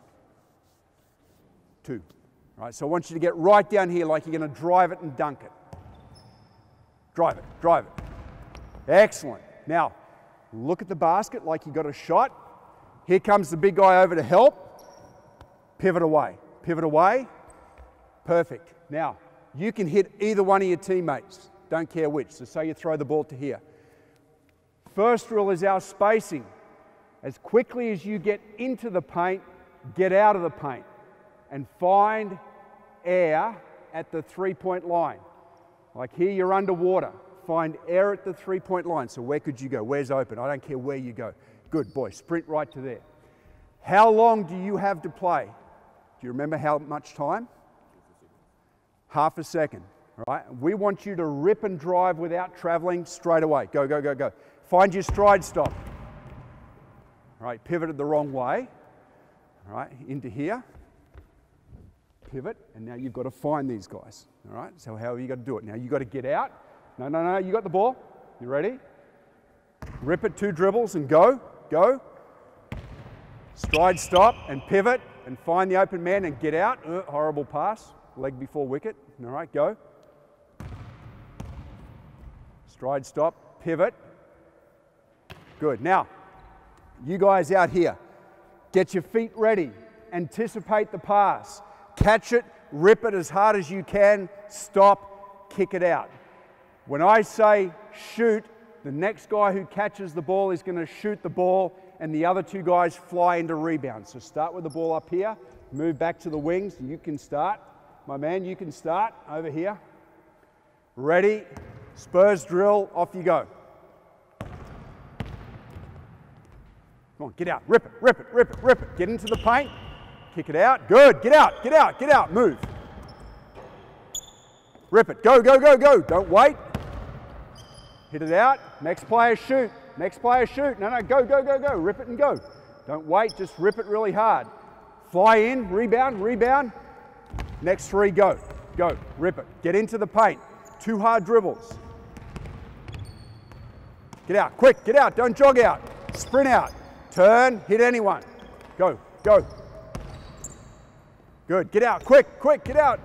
2. All right, so I want you to get right down here like you're going to drive it and dunk it. Drive it, drive it. Excellent. Now, look at the basket like you got a shot. Here comes the big guy over to help. Pivot away. Pivot away. Perfect. Now, you can hit either one of your teammates. Don't care which. So say you throw the ball to here. First rule is our spacing. As quickly as you get into the paint, get out of the paint and find air at the 3-point line. Like here, you're underwater. Find air at the 3-point line. So where could you go? Where's open? I don't care where you go. Good boy. Sprint right to there. How long do you have to play? Do you remember how much time? Half a second. All right. We want you to rip and drive without traveling straight away. Go, go, go, go. Find your stride stop. All right. Pivoted the wrong way. All right. Into here. Pivot, and now you've got to find these guys. All right, so how are you got to do it? Now you've got to get out. No, no, no, you got the ball. You ready? Rip it, 2 dribbles and go, go. Stride, stop, and pivot, and find the open man and get out. Horrible pass. Leg before wicket. All right, go. Stride, stop, pivot. Good. Now, you guys out here, get your feet ready. Anticipate the pass. Catch it, rip it as hard as you can, stop, kick it out. When I say shoot, the next guy who catches the ball is going to shoot the ball and the other two guys fly into rebound. So start with the ball up here, move back to the wings. You can start. My man, you can start over here. Ready, Spurs drill, off you go. Come on, get out, rip it, rip it, rip it, rip it. Get into the paint, kick it out. Good, get out, get out, get out, move. Rip it, go, go, go, go. Don't wait. Hit it out, next player shoot, next player shoot. No, no, go, go, go, go, rip it and go. Don't wait, just rip it really hard. Fly in, rebound, rebound. Next three, go, go, rip it. Get into the paint, 2 hard dribbles. Get out, quick, get out, don't jog out. Sprint out, turn, hit anyone. Go, go. Good, get out, quick, quick, get out.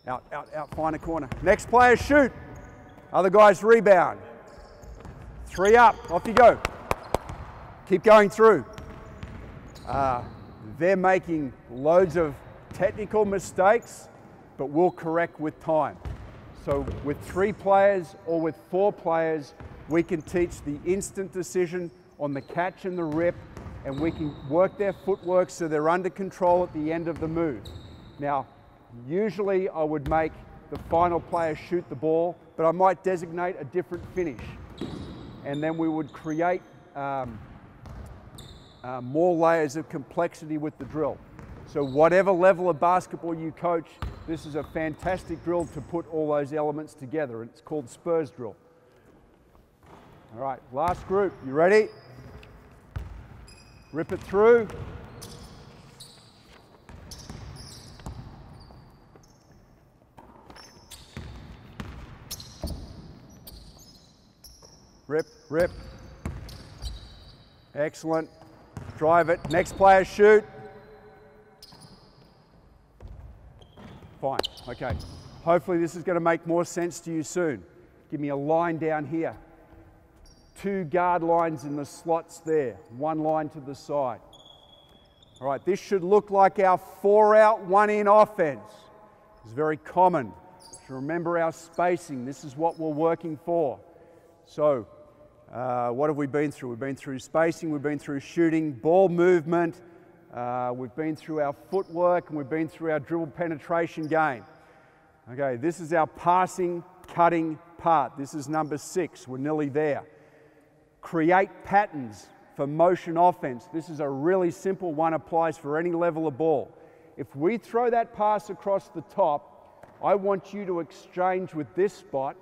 Out, out, out, find a corner. Next player shoot. Other guys rebound. 3 up, off you go. Keep going through. They're making loads of technical mistakes, but we'll correct with time. So with 3 players or with 4 players, we can teach the instant decision on the catch and the rip, and we can work their footwork so they're under control at the end of the move. Now, usually I would make the final player shoot the ball, but I might designate a different finish. And then we would create more layers of complexity with the drill. So whatever level of basketball you coach, this is a fantastic drill to put all those elements together, and it's called Spurs drill. All right, last group, you ready? Rip it through. Rip, rip. Excellent. Drive it. Next player shoot. Fine. Okay. Hopefully this is going to make more sense to you soon. Give me a line down here. 2 guard lines in the slots there. 1 line to the side. All right. This should look like our 4 out, 1 in offense. It's very common. So remember our spacing. This is what we're working for. So, what have we been through? We've been through spacing, we've been through shooting, ball movement, we've been through our footwork, and we've been through our dribble penetration game. Okay, this is our passing, cutting part. This is number 6. We're nearly there. Create patterns for motion offense. This is a really simple one, applies for any level of ball. If we throw that pass across the top, I want you to exchange with this spot.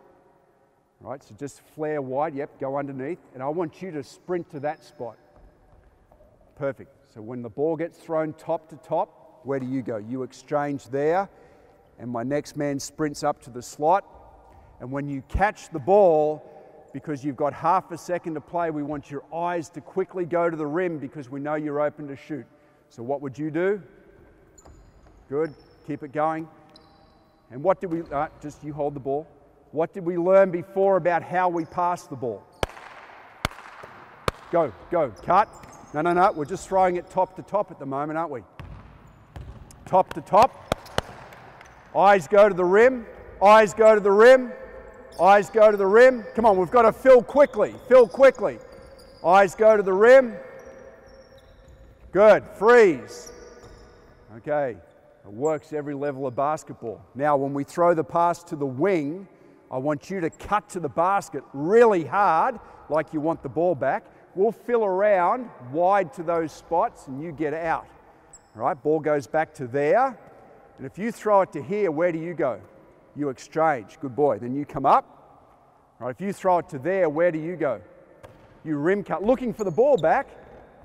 Right, so just flare wide, yep, go underneath, and I want you to sprint to that spot. Perfect. So when the ball gets thrown top to top, where do you go? You exchange there, and my next man sprints up to the slot. And when you catch the ball, because you've got half a second to play, we want your eyes to quickly go to the rim because we know you're open to shoot. So what would you do? Good, keep it going. And what did we, just you hold the ball. What did we learn before about how we pass the ball? Go, go, cut. No, no, no, we're just throwing it top to top at the moment, aren't we? Top to top. Eyes go to the rim, eyes go to the rim, eyes go to the rim. Come on, we've got to fill quickly, fill quickly. Eyes go to the rim. Good, freeze. Okay, it works every level of basketball. Now, when we throw the pass to the wing, I want you to cut to the basket really hard, like you want the ball back. We'll fill around wide to those spots and you get out. All right, ball goes back to there. And if you throw it to here, where do you go? You exchange, good boy. Then you come up. All right, if you throw it to there, where do you go? You rim cut, looking for the ball back.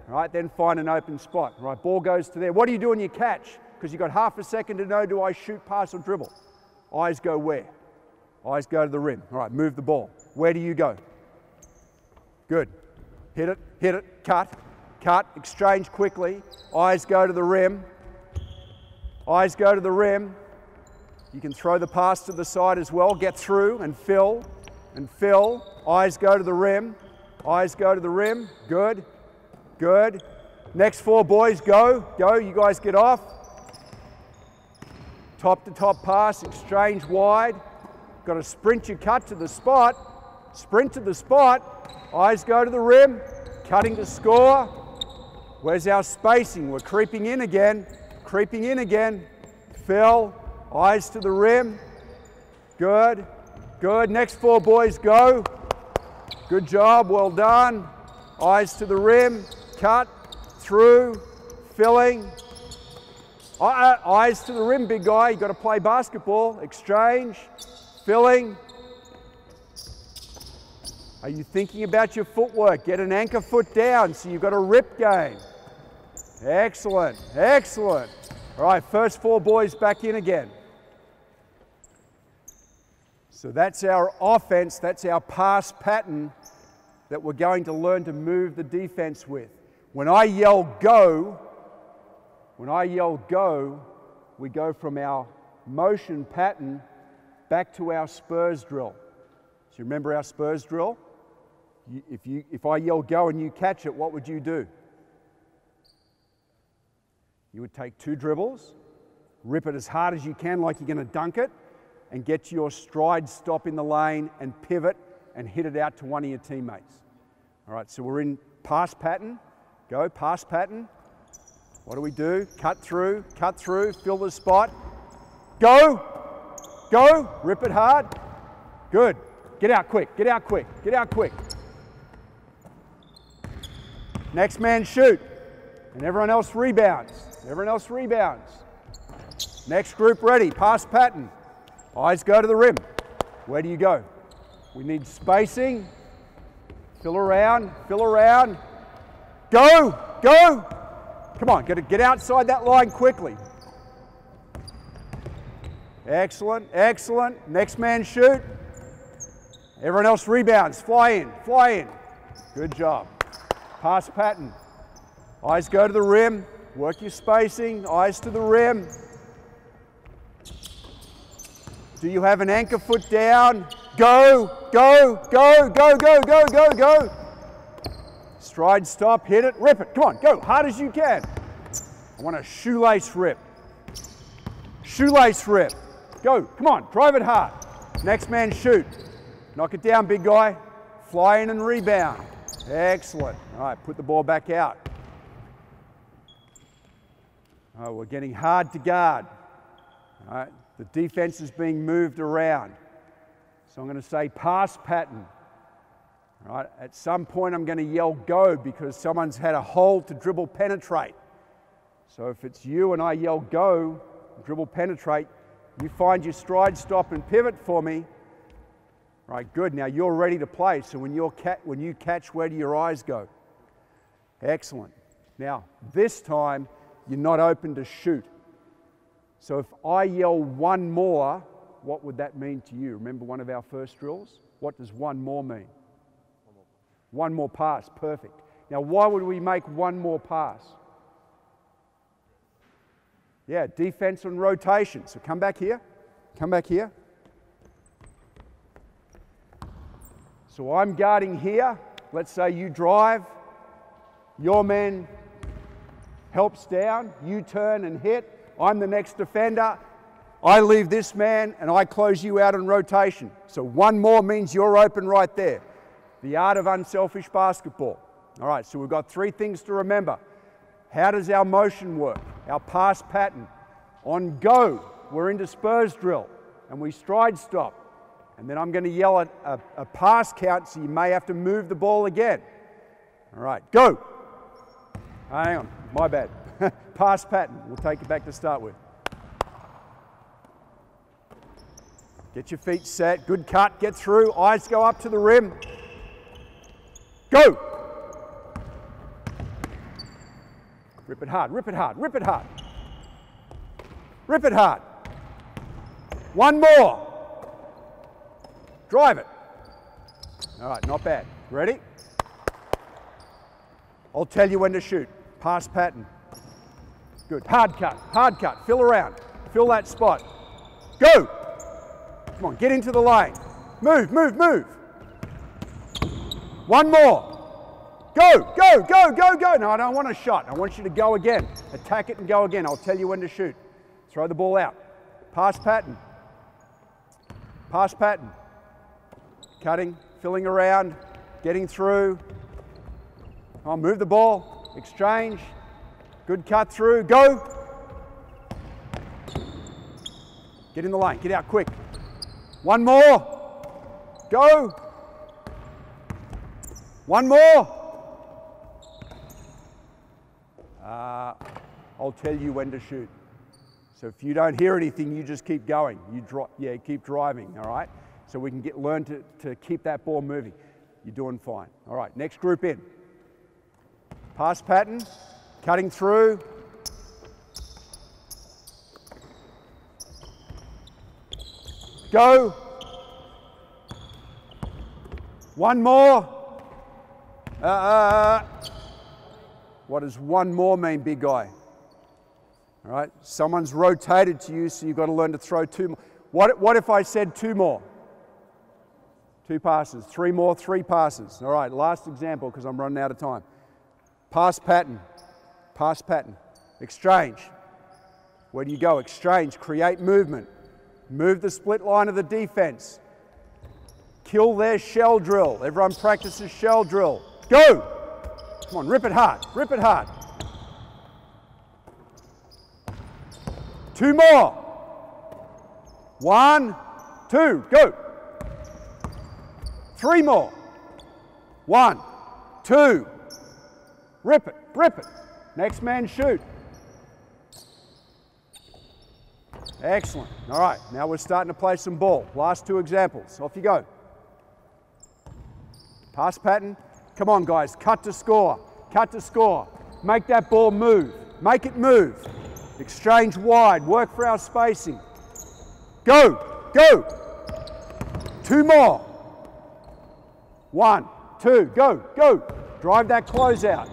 All right, then find an open spot. All right, ball goes to there. What do you do when you catch? Because you've got half a second to know, do I shoot, pass, or dribble? Eyes go where? Eyes go to the rim. All right, move the ball. Where do you go? Good. hit it, cut, exchange quickly. Eyes go to the rim. Eyes go to the rim. You can throw the pass to the side as well. Get through and fill. Eyes go to the rim. Eyes go to the rim. Good. Good. Next 4 boys, go. Go. You guys get off. Top to top pass. Exchange wide. Got to sprint your cut to the spot. Sprint to the spot. Eyes go to the rim. Cutting to score. Where's our spacing? We're creeping in again. Creeping in again. Fill. Eyes to the rim. Good. Good. Next 4 boys, go. Good job. Well done. Eyes to the rim. Cut. Through. Filling. Eyes to the rim, big guy. You've got to play basketball. Exchange. Filling. Are you thinking about your footwork? Get an anchor foot down so you've got a rip game. Excellent. Excellent. All right, first 4 boys back in again. So that's our offense, that's our pass pattern that we're going to learn to move the defense with. When I yell go, we go from our motion pattern back to our Spurs drill. So you remember our Spurs drill? If I yell go and you catch it, what would you do? You would take 2 dribbles, rip it as hard as you can like you're going to dunk it, and get your stride stop in the lane and pivot and hit it out to one of your teammates. All right, so we're in pass pattern. Go, pass pattern. What do? Cut through, fill the spot. Go, go, rip it hard. Good. Get out quick, get out quick, get out quick. Next man shoot. And everyone else rebounds. Everyone else rebounds. Next group ready, pass pattern. Eyes go to the rim. Where do you go? We need spacing. Fill around, fill around. Go, go. Come on, get outside that line quickly. Excellent, excellent. Next man shoot. Everyone else rebounds. Fly in, fly in. Good job. Pass pattern. Eyes go to the rim. Work your spacing. Eyes to the rim. Do you have an anchor foot down? Go, go, go, go, go, go, go, go. Stride stop, hit it, rip it. Come on, go, hard as you can. I want a shoelace rip. Shoelace rip. Go, come on, drive it hard. Next man shoot. Knock it down, big guy. Fly in and rebound. Excellent. All right, put the ball back out. Oh, we're getting hard to guard. All right. The defense is being moved around. So I'm going to say pass pattern. All right. At some point I'm going to yell go because someone's had a hole to dribble penetrate. So if it's you and I yell go, dribble penetrate, you find your stride stop and pivot for me. All right, good. Now you're ready to play. So when you catch, where do your eyes go? Excellent. Now this time you're not open to shoot. So if I yell one more, what would that mean to you? Remember one of our first drills? What does one more mean? One more pass, perfect. Now why would we make one more pass? Yeah, defense and rotation. So come back here, come back here. So I'm guarding here. Let's say you drive, your man helps down, you turn and hit. I'm the next defender. I leave this man and I close you out in rotation. So one more means you're open right there. The art of unselfish basketball. All right, so we've got 3 things to remember. How does our motion work? Our pass pattern. On go, we're into Spurs drill and we stride stop. And then I'm going to yell at a pass count, so you may have to move the ball again. All right, go. Hang on, my bad. Pass pattern, we'll take it back to start with. Get your feet set, good cut, get through, eyes go up to the rim. Go! Rip it hard, rip it hard, rip it hard. Rip it hard. One more. Drive it. All right, not bad. Ready? I'll tell you when to shoot. Pass pattern. Good. Hard cut. Fill around. Fill that spot. Go! Come on, get into the lane. Move. One more. Go. No, I don't want a shot. I want you to go again. Attack it and go again. I'll tell you when to shoot. Throw the ball out. Pass pattern. Cutting, filling around, getting through. Come on, move the ball. Exchange. Good cut through. Go. Get in the lane. Get out quick. One more. Go. One more. I'll tell you when to shoot. So if you don't hear anything, you just keep going. Keep driving, all right? So we can learn to keep that ball moving. You're doing fine. All right, next group in. Pass pattern, cutting through. Go. One more. What does one more mean, big guy? All right, someone's rotated to you, so you've got to learn to throw two more. What if I said two more? Two passes. Three more, three passes. All right, last example because I'm running out of time. Pass pattern. Exchange. Where do you go? Exchange, create movement. Move the split line of the defense. Kill their shell drill. Everyone practices shell drill. Go! Come on, rip it hard. Two more. 1, 2, go. Three more. 1, 2. Rip it. Next man shoot. Excellent. All right, now we're starting to play some ball. Last two examples. Off you go. Pass pattern. Come on, guys. Cut to score. Make that ball move. Make it move. Exchange wide. Work for our spacing. Go. Two more. 1, 2, go. Drive that closeout.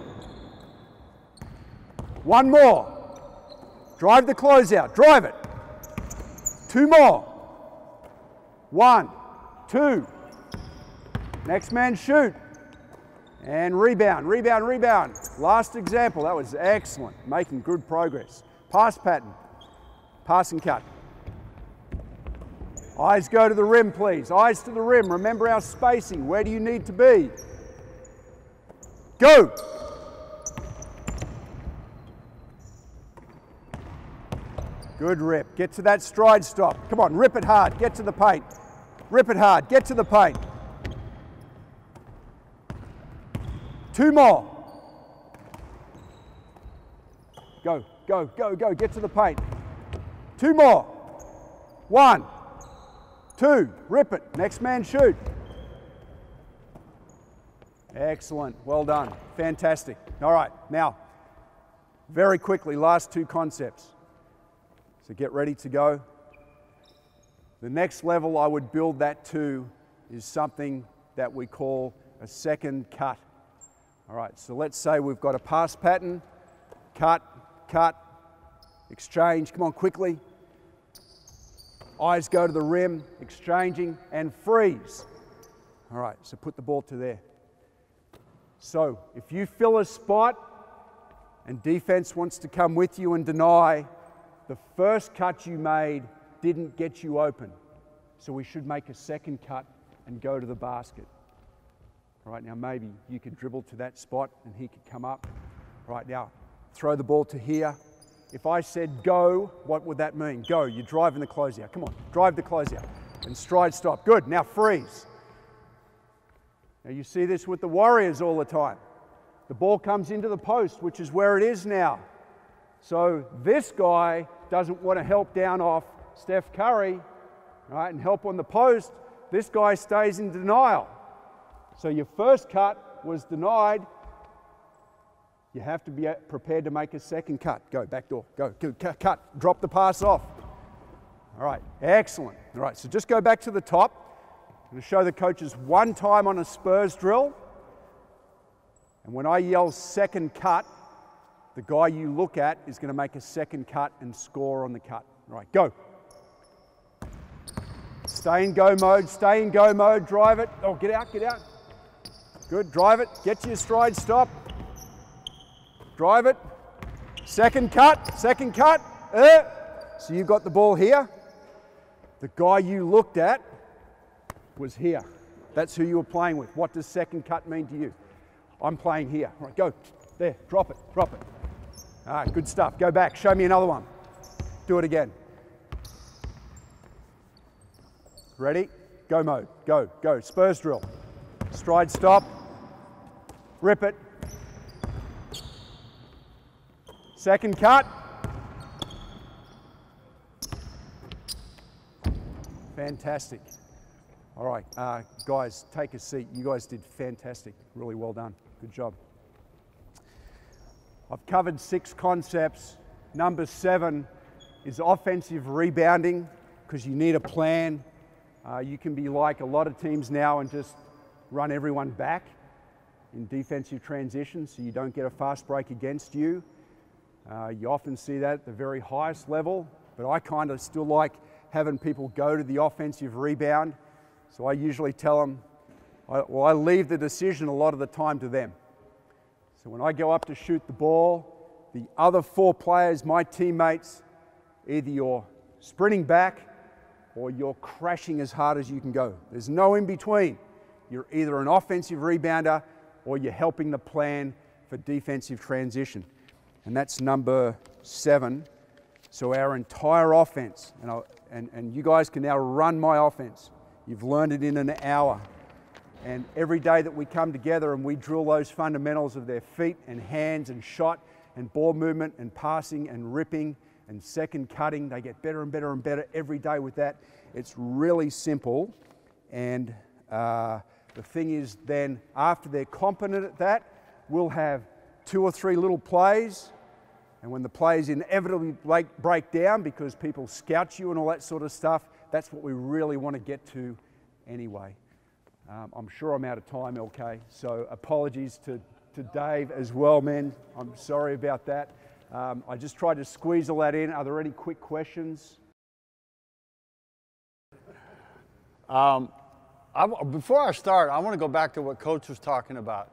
One more. Drive the closeout. Drive it. Two more. 1, 2. Next man shoot. And rebound. Last example. That was excellent. Making good progress. Pass pattern. Pass and cut. Eyes go to the rim, please. Eyes to the rim. Remember our spacing. Where do you need to be? Go! Good rip. Get to that stride stop. Come on, rip it hard. Get to the paint. Rip it hard. Get to the paint. Two more. Go. Get to the paint. Two more. 1, 2. Rip it. Next man shoot. Excellent. Well done. Fantastic. All right. Now, very quickly, last two concepts. So get ready to go. The next level I would build that to is something that we call a second cut. All right, so let's say we've got a pass pattern, cut, exchange, come on quickly. Eyes go to the rim, exchanging, and freeze. All right, so put the ball to there. So if you fill a spot and defense wants to come with you and deny, the first cut you made didn't get you open. So we should make a second cut and go to the basket. All right, now maybe you could dribble to that spot and he could come up. All right, now throw the ball to here. If I said go, what would that mean? Go, you're driving the closeout. Come on, drive the closeout. And stride stop. Good, now freeze. Now you see this with the Warriors all the time. The ball comes into the post, which is where it is now. So this guy doesn't want to help down off Steph Curry, right, and help on the post. This guy stays in denial. So your first cut was denied. You have to be prepared to make a second cut. Go, back door, go, cut, drop the pass off. All right, excellent. All right, so just go back to the top. I'm going to show the coaches one time on a Spurs drill. And when I yell second cut, the guy you look at is going to make a second cut and score on the cut. Right, go. Stay in go mode, stay in go mode, drive it. Oh, get out, get out. Good, drive it, get to your stride, stop. Drive it. Second cut, second cut. So you've got the ball here. The guy you looked at was here. That's who you were playing with. What does second cut mean to you? I'm playing here. All right, go. There, drop it, drop it. All right, good stuff. Go back, show me another one. Do it again. Ready? Go mode, go, go. Spurs drill. Stride stop. Rip it. Second cut. Fantastic. All right, guys, take a seat. You guys did fantastic. Really well done. Good job. I've covered 6 concepts. Number 7 is offensive rebounding, because you need a plan. You can be like a lot of teams now and just run everyone back in defensive transition so you don't get a fast break against you. You often see that at the very highest level, but I kind of still like having people go to the offensive rebound. So I usually tell them, I leave the decision a lot of the time to them. So when I go up to shoot the ball, the other 4 players, my teammates, either you're sprinting back or you're crashing as hard as you can go. There's no in between. You're either an offensive rebounder or you're helping the plan for defensive transition. And that's number 7. So our entire offense, and you guys can now run my offense. You've learned it in an hour. And every day that we come together and we drill those fundamentals of their feet and hands and shot and ball movement and passing and ripping and second cutting, they get better and better and better every day with that. It's really simple. And the thing is then, after they're competent at that, we'll have 2 or 3 little plays. And when the plays inevitably break down because people scout you and all that sort of stuff, that's what we really want to get to anyway. I'm sure I'm out of time, LK, so apologies to Dave as well, man. I'm sorry about that. I just tried to squeeze all that in. Are there any quick questions? Before I start, I want to go back to what Coach was talking about.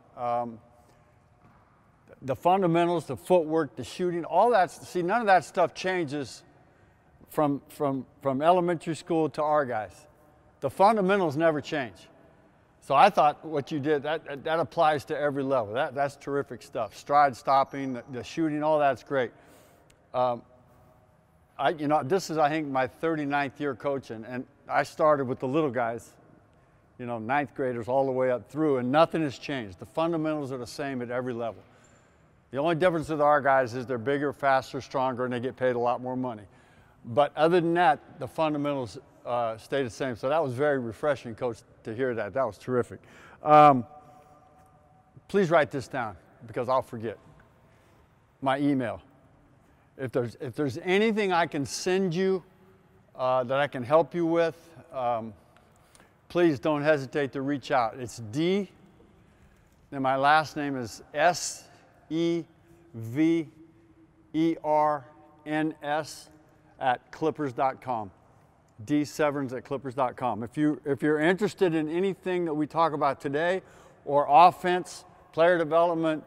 The fundamentals, the footwork, the shooting, all that. See, none of that stuff changes from elementary school to our guys. The fundamentals never change. So I thought what you did, that applies to every level. That's terrific stuff. Stride stopping, the shooting, all that's great. This is, I think, my 39th year coaching, and I started with the little guys, 9th graders all the way up through, and nothing has changed. The fundamentals are the same at every level. The only difference with our guys is they're bigger, faster, stronger, and they get paid a lot more money. But other than that, the fundamentals stay the same. So that was very refreshing, Coach, to hear that. That was terrific. Please write this down because I'll forget. My email. If there's anything I can send you that I can help you with, please don't hesitate to reach out. It's D, then my last name is SEVERNS@clippers.com. dseverns@clippers.com. If you're interested in anything that we talk about today, or offense, player development,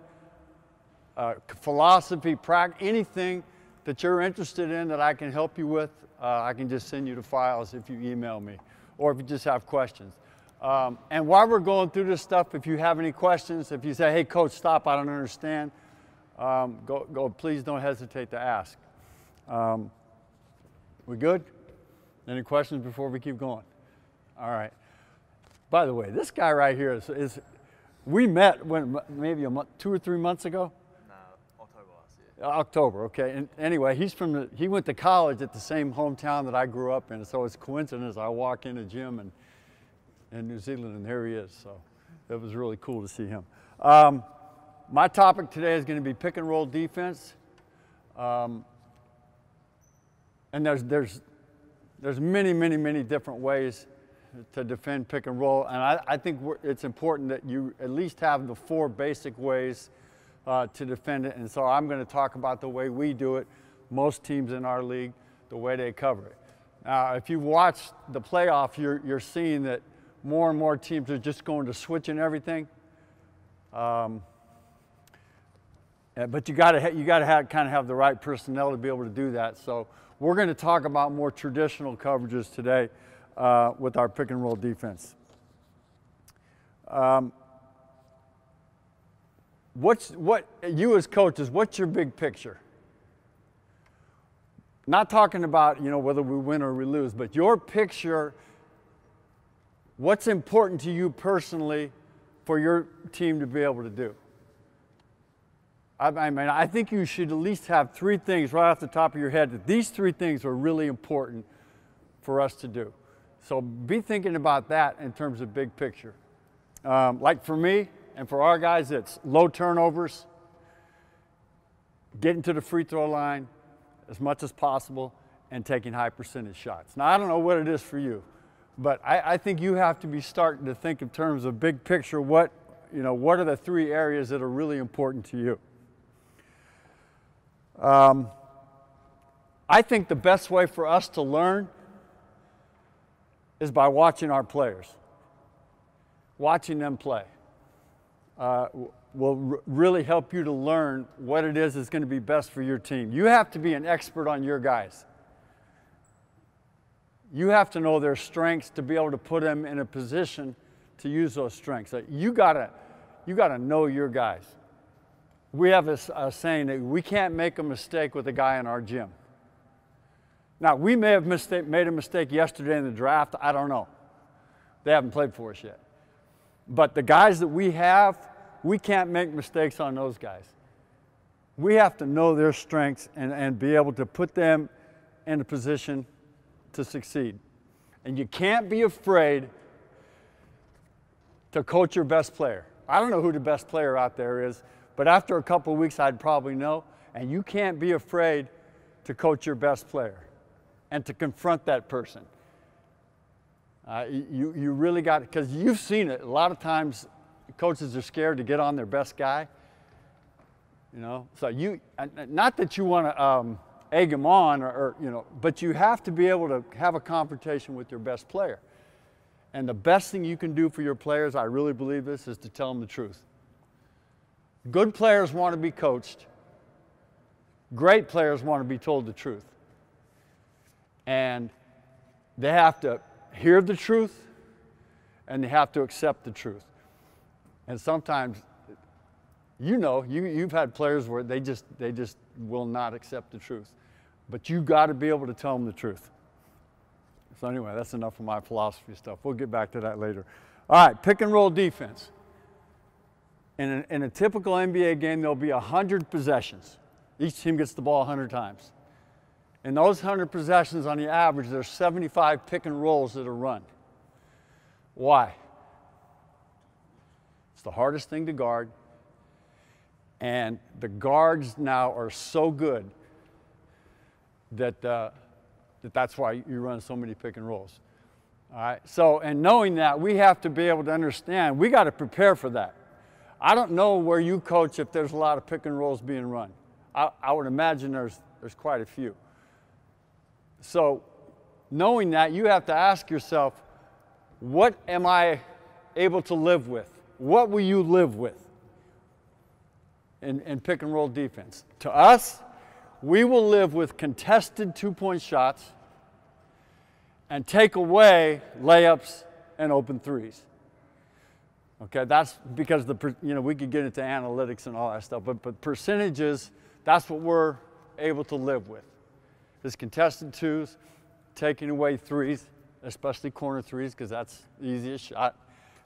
philosophy, practice, anything that you're interested in that I can help you with, I can just send you the files if you email me, or if you just have questions. And while we're going through this stuff, if you have any questions, if you say, hey, Coach, stop, I don't understand, please don't hesitate to ask. We good? Any questions before we keep going? All right. By the way, this guy right here is we met maybe 2 or 3 months ago? No, October last year. October, okay. And anyway, he went to college at the same hometown that I grew up in, so it's a coincidence I walk in the gym in New Zealand and there he is, so it was really cool to see him. My topic today is going to be pick and roll defense. And there's many, many, many different ways to defend pick and roll, and I think it's important that you at least have the 4 basic ways to defend it. And so I'm going to talk about the way we do it, most teams in our league, the way they cover it. Now, if you watch the playoff, you're seeing that more and more teams are just going to switch and everything. But you got to kind of have the right personnel to be able to do that. So we're going to talk about more traditional coverages today with our pick and roll defense. You as coaches, what's your big picture? Not talking about, whether we win or we lose, but your picture, what's important to you personally for your team to be able to do? I think you should at least have 3 things right off the top of your head, that these 3 things are really important for us to do. So be thinking about that in terms of big picture. Like for me and for our guys, it's low turnovers, getting to the free throw line as much as possible, and taking high percentage shots. Now, I don't know what it is for you, but I think you have to be starting to think in terms of big picture, what are the 3 areas that are really important to you? I think the best way for us to learn is by watching our players. Watching them play will really help you to learn what it is that's going to be best for your team. You have to be an expert on your guys. You have to know their strengths to be able to put them in a position to use those strengths. You gotta know your guys. We have a saying that we can't make a mistake with a guy in our gym. Now, we may have made a mistake yesterday in the draft. I don't know. They haven't played for us yet. But the guys that we have, we can't make mistakes on those guys. We have to know their strengths and be able to put them in a position to succeed. And you can't be afraid to coach your best player. I don't know who the best player out there is, but after a couple of weeks, I'd probably know. And you can't be afraid to coach your best player and to confront that person. You really got it, because you've seen it. A lot of times, coaches are scared to get on their best guy. So not that you want to egg him on, but you have to be able to have a confrontation with your best player. And the best thing you can do for your players, I really believe this, is to tell them the truth. Good players want to be coached. Great players want to be told the truth. And they have to hear the truth, and they have to accept the truth. And sometimes, you've had players where they just will not accept the truth. But you got to be able to tell them the truth. So anyway, that's enough of my philosophy stuff. We'll get back to that later. All right, pick and roll defense. In a typical NBA game, there'll be 100 possessions. Each team gets the ball 100 times. In those 100 possessions, on the average, there's 75 pick and rolls that are run. Why? It's the hardest thing to guard. And the guards now are so good that that's why you run so many pick and rolls. All right. So, and knowing that, we have to be able to understand, we got to prepare for that. I don't know where you coach if there's a lot of pick and rolls being run. I would imagine there's quite a few. So, knowing that, you have to ask yourself, what am I able to live with? What will you live with in pick and roll defense? To us, we will live with contested two-point shots and take away layups and open threes. Okay, that's because we could get into analytics and all that stuff, but percentages, that's what we're able to live with. Is contested twos, taking away threes, especially corner threes, because that's the easiest shot.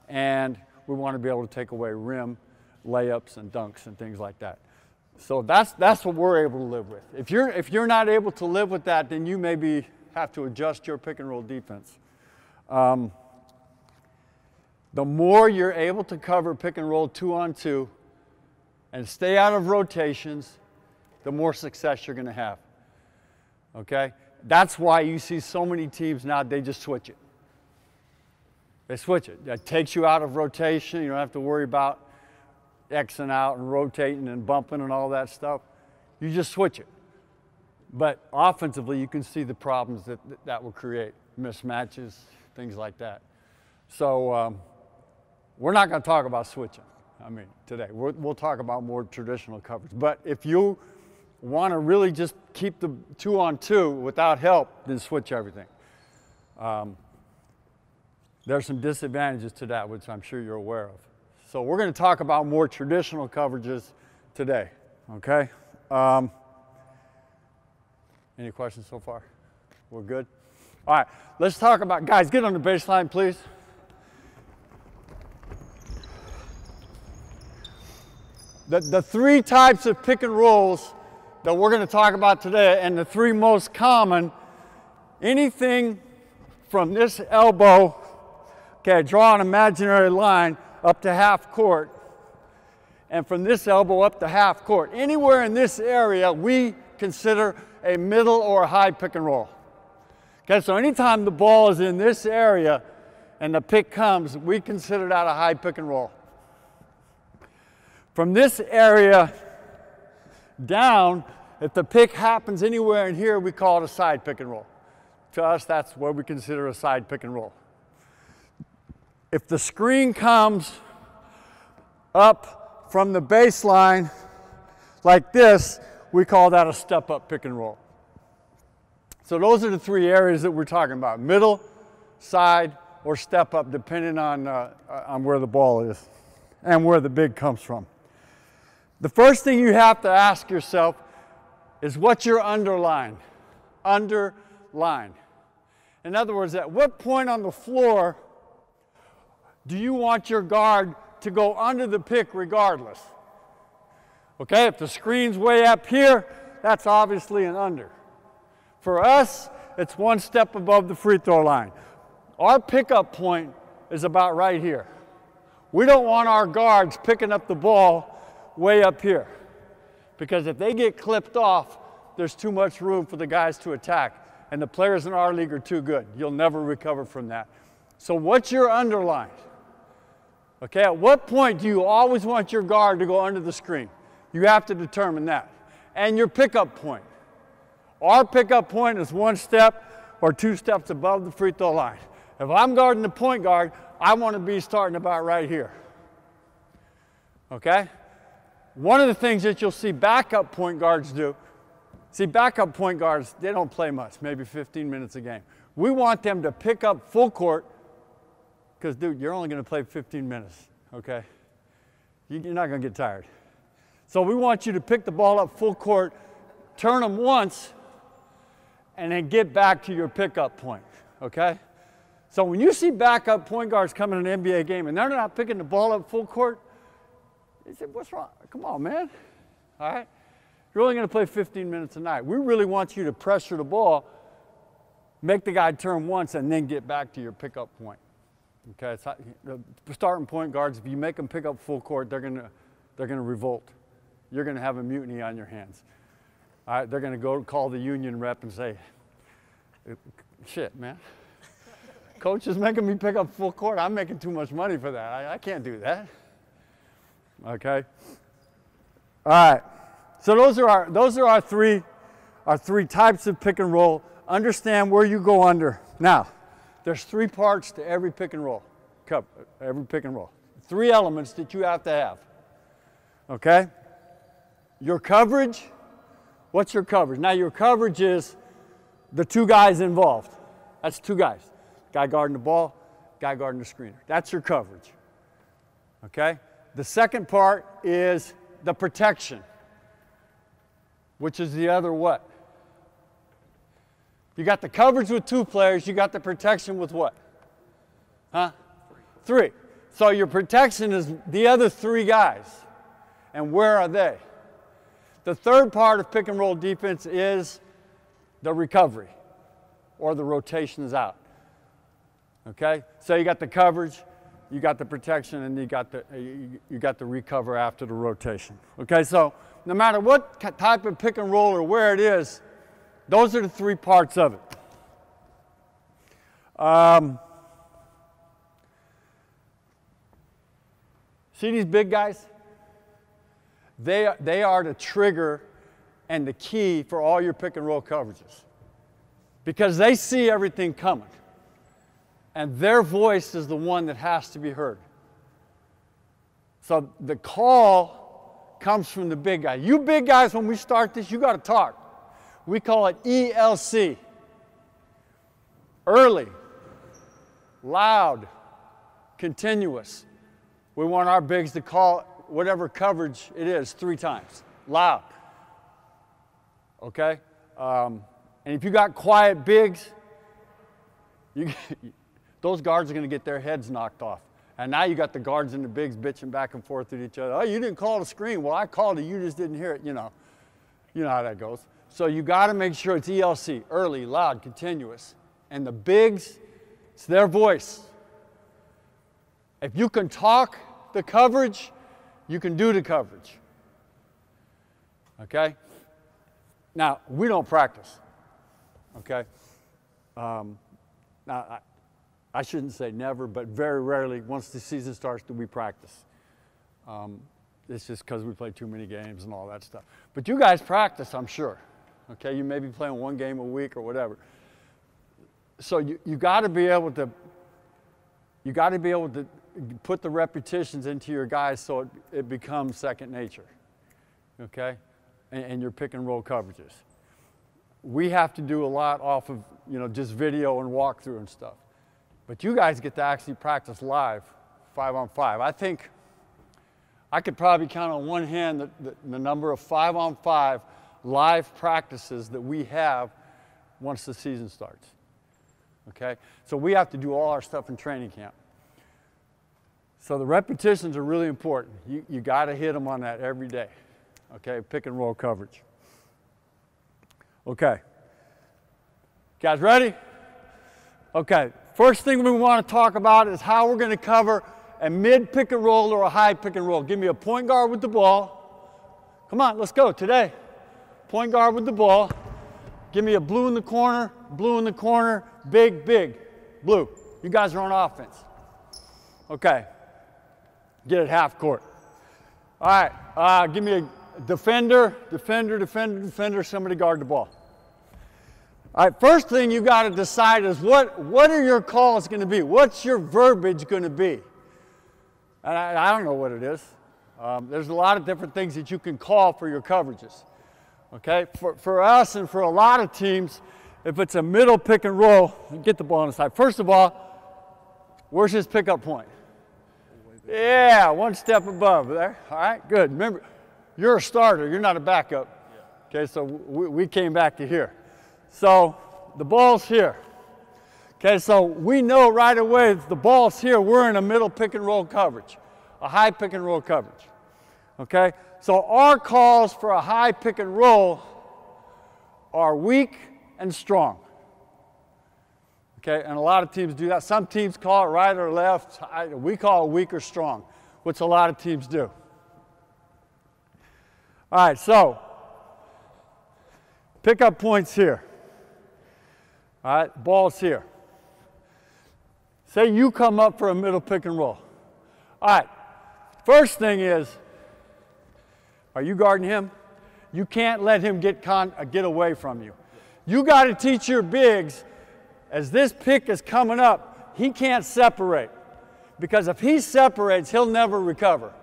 And we want to be able to take away rim, layups, and dunks and things like that. So that's what we're able to live with. If you're not able to live with that, then you maybe have to adjust your pick and roll defense. The more you're able to cover pick and roll 2-on-2 and stay out of rotations, the more success you're going to have. Okay? That's why you see so many teams now, they just switch it. They switch it. That takes you out of rotation. You don't have to worry about Xing out and rotating and bumping and all that stuff. You just switch it. But offensively, you can see the problems that will create, mismatches, things like that. So we're not going to talk about switching, today. We'll talk about more traditional coverage. But if you want to really just keep the 2-on-2 without help, then switch everything. There's some disadvantages to that, which I'm sure you're aware of. So we're going to talk about more traditional coverages today, okay? Any questions so far? We're good? All right, let's talk about, guys, get on the baseline, please. The three types of pick and rolls that we're going to talk about today, and the three most common, anything from this elbow, okay, draw an imaginary line up to half court, and from this elbow up to half court. Anywhere in this area, we consider a middle or a high pick and roll. Okay, so anytime the ball is in this area and the pick comes, we consider that a high pick and roll. From this area down, if the pick happens anywhere in here, we call it a side pick and roll. To us, that's what we consider a side pick and roll. If the screen comes up from the baseline like this, we call that a step-up pick and roll. So those are the three areas that we're talking about: middle, side, or step-up, depending on where the ball is and where the big comes from. The first thing you have to ask yourself is what's your underline? Underline. In other words, at what point on the floor do you want your guard to go under the pick regardless? Okay, if the screen's way up here, that's obviously an under. For us, it's one step above the free throw line. Our pickup point is about right here. We don't want our guards picking up the ball way up here, because if they get clipped off, there's too much room for the guys to attack, and the players in our league are too good. You'll never recover from that. So what's your underline? Okay, at what point do you always want your guard to go under the screen? You have to determine that. And your pickup point. Our pickup point is one step or two steps above the free throw line. If I'm guarding the point guard, I want to be starting about right here. Okay? One of the things that you'll see backup point guards do, backup point guards, they don't play much, maybe 15 minutes a game. We want them to pick up full court, because, dude, you're only going to play 15 minutes, okay? You're not going to get tired. So we want you to pick the ball up full court, turn them once, and then get back to your pickup point, okay? So when you see backup point guards come in an NBA game and they're not picking the ball up full court, they say, what's wrong? Come on, man. All right? You're only going to play 15 minutes a night. We really want you to pressure the ball, make the guy turn once, and then get back to your pickup point. Okay? It's not, the starting point guards, if you make them pick up full court, they're going to revolt. You're going to have a mutiny on your hands. All right? They're going to go call the union rep and say, shit, man. Coach is making me pick up full court. I'm making too much money for that. I can't do that. Okay? All right. So those are our three types of pick and roll. Understand where you go under. Now, there's three parts to every pick and roll. Every pick and roll. Three elements that you have to have. Okay? Your coverage. What's your coverage? Now your coverage is the two guys involved. That's two guys. Guy guarding the ball, guy guarding the screener. That's your coverage. Okay? The second part is the protection, which is the other what? You got the coverage with two players, you got the protection with what? Huh? Three. So your protection is the other three guys. And where are they? The third part of pick and roll defense is the recovery, or the rotations out. Okay? So you got the coverage, you got the protection, and you got the recover after the rotation. Okay? So no matter what type of pick and roll or where it is, those are the three parts of it. See these big guys? They are the trigger and the key for all your pick and roll coverages, because they see everything coming. And their voice is the one that has to be heard. So the call comes from the big guy. You big guys, when we start this, you got to talk. We call it ELC. Early, loud, continuous. We want our bigs to call whatever coverage it is 3 times. Loud. Okay? And if you got quiet bigs, those guards are going to get their heads knocked off. And now you got the guards and the bigs bitching back and forth with each other. Oh, you didn't call the screen. Well, I called it. You just didn't hear it. You know how that goes. So you got to make sure it's ELC, early, loud, continuous. And the bigs, it's their voice. If you can talk the coverage, you can do the coverage. Okay? Now, we don't practice. Okay? Now, I shouldn't say never, but very rarely, once the season starts, do we practice. It's just because we play too many games and all that stuff. But you guys practice, I'm sure. Okay? You may be playing 1 game a week or whatever. So you got to be able to put the repetitions into your guys so it becomes second nature. Okay? And your pick and roll coverages. We have to do a lot off of, just video and walkthrough and stuff. But you guys get to actually practice live, 5-on-5. I think I could probably count on one hand the number of 5-on-5 live practices that we have once the season starts. Okay? So we have to do all our stuff in training camp. So the repetitions are really important. You got to hit them on that every day. Okay? Pick and roll coverage. Okay. Guys ready? Okay. First thing we want to talk about is how we're going to cover a mid pick and roll or a high pick and roll. Give me a point guard with the ball. Come on, let's go today. Point guard with the ball. Give me a blue in the corner, big, blue. You guys are on offense. Okay. Get it half court. All right, give me a defender, somebody guard the ball. All right, first thing you got to decide is what are your calls going to be? What's your verbiage going to be? And I don't know what it is. There's a lot of different things that you can call for your coverages. Okay, for us and for a lot of teams, if it's a middle pick and roll, get the ball on the side. First of all, where's his pickup point? Yeah, 1 step above there. All right, good. Remember, you're a starter. You're not a backup. Okay, so we came back to here. So the ball's here. Okay, so we know right away if the ball's here, we're in a middle pick and roll coverage, a high pick and roll coverage. Okay, so our calls for a high pick and roll are weak and strong. Okay, and a lot of teams do that. Some teams call it right or left. We call it weak or strong, which a lot of teams do. All right, so pickup points here. All right, ball's here. Say you come up for a middle pick and roll. All right, first thing is, are you guarding him? You can't let him get away from you. You got to teach your bigs, as this pick is coming up, he can't separate. Because if he separates, he'll never recover.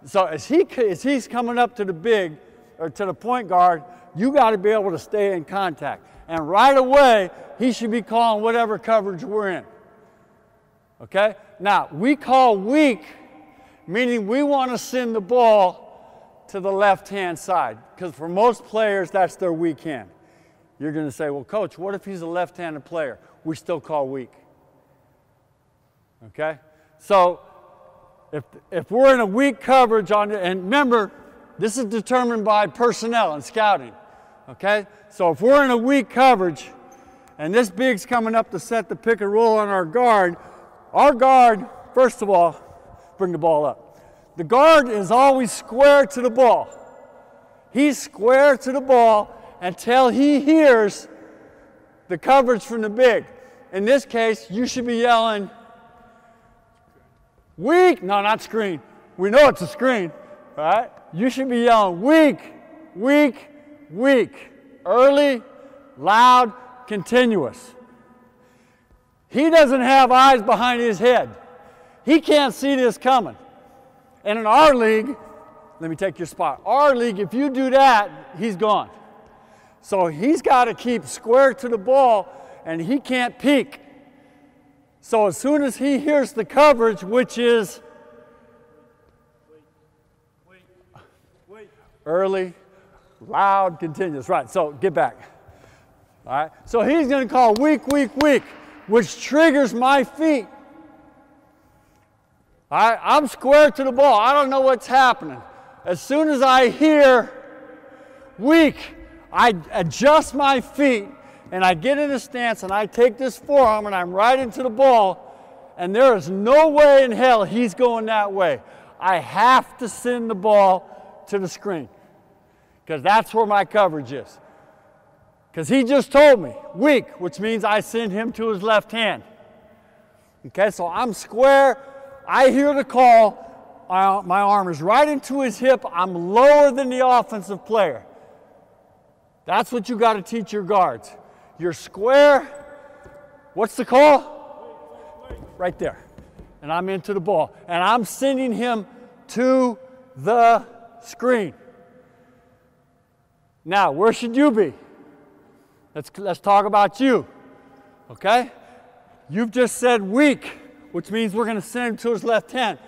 So as he's coming up to the big, or to the point guard, you got to be able to stay in contact. And right away, he should be calling whatever coverage we're in. Okay? Now, we call weak, meaning we want to send the ball to the left-hand side. Because for most players, that's their weak hand. You're going to say, well, coach, what if he's a left-handed player? We still call weak. Okay? So if we're in a weak coverage and remember, this is determined by personnel and scouting. Okay? So if we're in a weak coverage and this big's coming up to set the pick and roll on our guard, first of all, bring the ball up. The guard is always square to the ball. He's square to the ball until he hears the coverage from the big. In this case, you should be yelling, weak, no, not screen, we know it's a screen, right? You should be yelling weak, weak, weak. Early, loud, continuous. He doesn't have eyes behind his head. He can't see this coming. And in our league, let me take your spot. Our league, if you do that, he's gone. So he's got to keep square to the ball, and he can't peek. So as soon as he hears the coverage, which is early, loud, continuous. Right, so get back. All right, so he's going to call weak, weak, weak, which triggers my feet. All right, I'm square to the ball. I don't know what's happening. As soon as I hear weak, I adjust my feet and I get in a stance and I take this forearm and I'm right into the ball, and there is no way in hell he's going that way. I have to send the ball to the screen because that's where my coverage is. Because he just told me weak, which means I send him to his left hand. Okay, so I'm square. I hear the call. My arm is right into his hip. I'm lower than the offensive player. That's what you got to teach your guards. You're square. What's the call? Right there. And I'm into the ball. And I'm sending him to the screen. Now, where should you be? Let's talk about you. Okay? You've just said weak, which means we're going to send him to his left hand.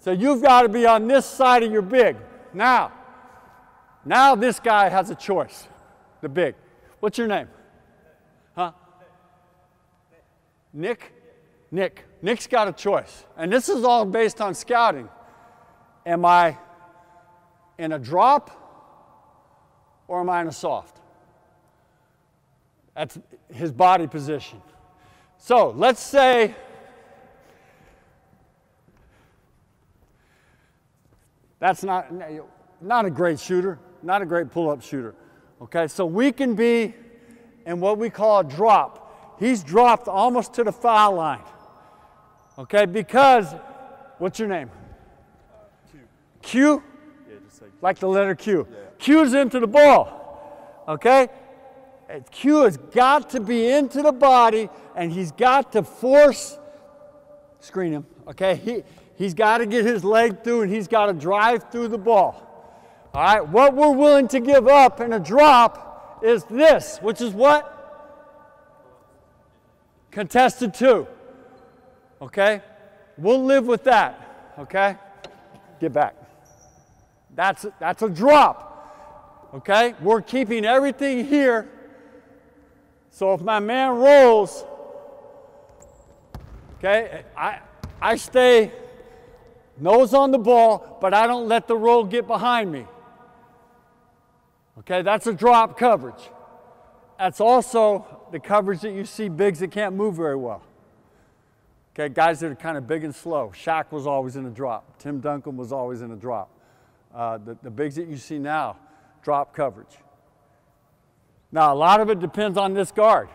So you've got to be on this side of your big. Now this guy has a choice, the big. What's your name? Huh? Nick? Nick. Nick's got a choice. And this is all based on scouting. Am I in a drop or am I in a soft? That's his body position. So let's say that's not a great shooter, not a great pull-up shooter. Okay, so we can be in what we call a drop. He's dropped almost to the foul line. Okay, because, what's your name? Q. Q? Yeah, just like the letter Q. Yeah. Q's into the ball. Okay? Q has got to be into the body, and he's got to force, screen him, okay? He's got to get his leg through, and he's got to drive through the ball. All right, what we're willing to give up in a drop is this, which is what? Contested 2, okay? We'll live with that, okay? Get back. That's a drop, okay? We're keeping everything here. So if my man rolls, okay, I stay nose on the ball, but I don't let the roll get behind me. Okay, that's a drop coverage. That's also the coverage that you see bigs that can't move very well. Okay, guys that are kind of big and slow. Shaq was always in a drop. Tim Duncan was always in a drop. The bigs that you see now, drop coverage. Now, a lot of it depends on this guard.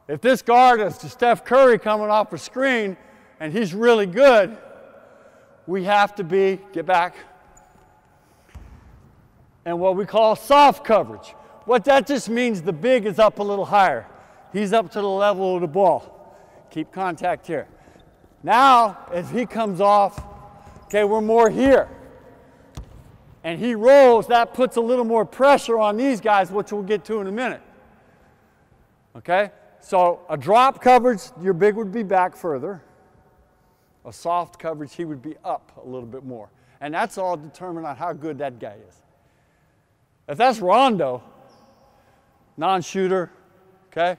If this guard is Steph Curry coming off a screen and he's really good, we have to be, get back, and what we call soft coverage. What that just means, the big is up a little higher. He's up to the level of the ball. Keep contact here. Now, if he comes off, okay, we're more here. And he rolls, that puts a little more pressure on these guys, which we'll get to in a minute. Okay? So a drop coverage, your big would be back further. A soft coverage, he would be up a little bit more. And that's all determined on how good that guy is. If that's Rondo, non-shooter, okay,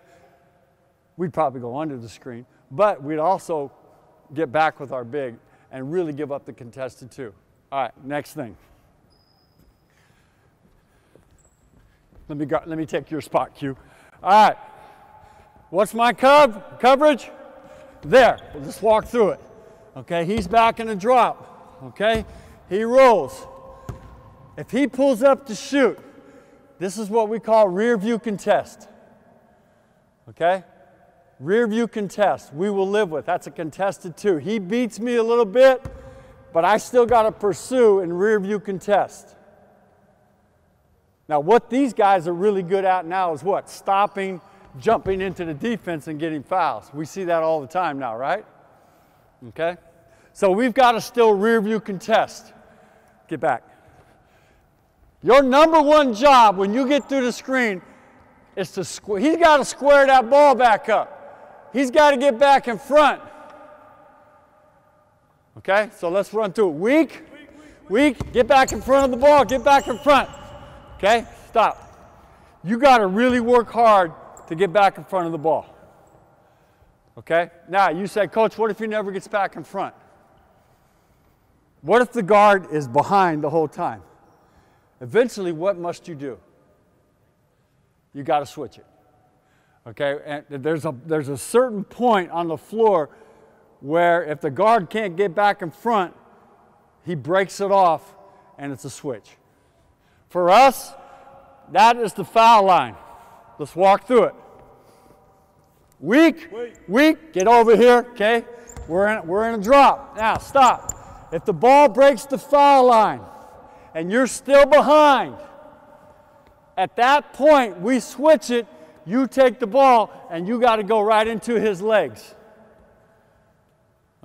we'd probably go under the screen. But we'd also get back with our big and really give up the contested 2. All right, next thing. Let me take your spot, Q. All right. What's my coverage? There. We'll just walk through it. Okay, he's back in a drop. Okay, he rolls. If he pulls up to shoot, this is what we call rear view contest. Okay? Rear view contest, we will live with. That's a contested 2. He beats me a little bit, but I still got to pursue and rear view contest. Now, what these guys are really good at now is what? Stopping, jumping into the defense and getting fouls. We see that all the time now, right? Okay? So we've got to still rear view contest. Get back. Your number one job when you get through the screen is to square. He's got to square that ball back up. He's got to get back in front. Okay? So let's run through it. Weak. Get back in front of the ball. Get back in front. Okay? Stop. You got to really work hard to get back in front of the ball. Okay? Now, you say, Coach, what if he never gets back in front? What if the guard is behind the whole time? Eventually, what must you do? You got to switch it. Okay? And there's a certain point on the floor where if the guard can't get back in front, he breaks it off and it's a switch. For us, that is the foul line. Let's walk through it. Weak, get over here, okay? We're in a drop. Now, stop. If the ball breaks the foul line and you're still behind, at that point, we switch it, you take the ball, and you got to go right into his legs.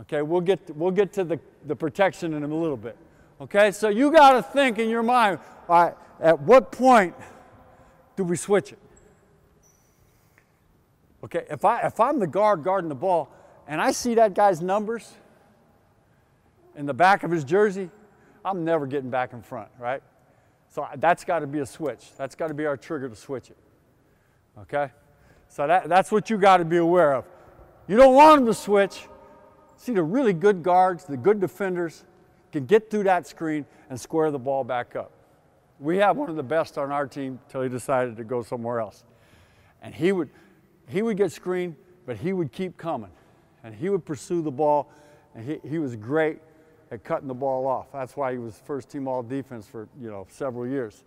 Okay, we'll get to the protection in a little bit. Okay, so you got to think in your mind, all right, at what point do we switch it? Okay, if I'm the guard guarding the ball and I see that guy's numbers in the back of his jersey, I'm never getting back in front, right? So that's got to be a switch. That's got to be our trigger to switch it. Okay? So that's what you got to be aware of. You don't want them to switch. See, the really good guards, the good defenders, can get through that screen and square the ball back up. We have one of the best on our team until he decided to go somewhere else. And he would get screened, but he would keep coming. And he would pursue the ball, and he was great at cutting the ball off. That's why he was first team all defense for several years.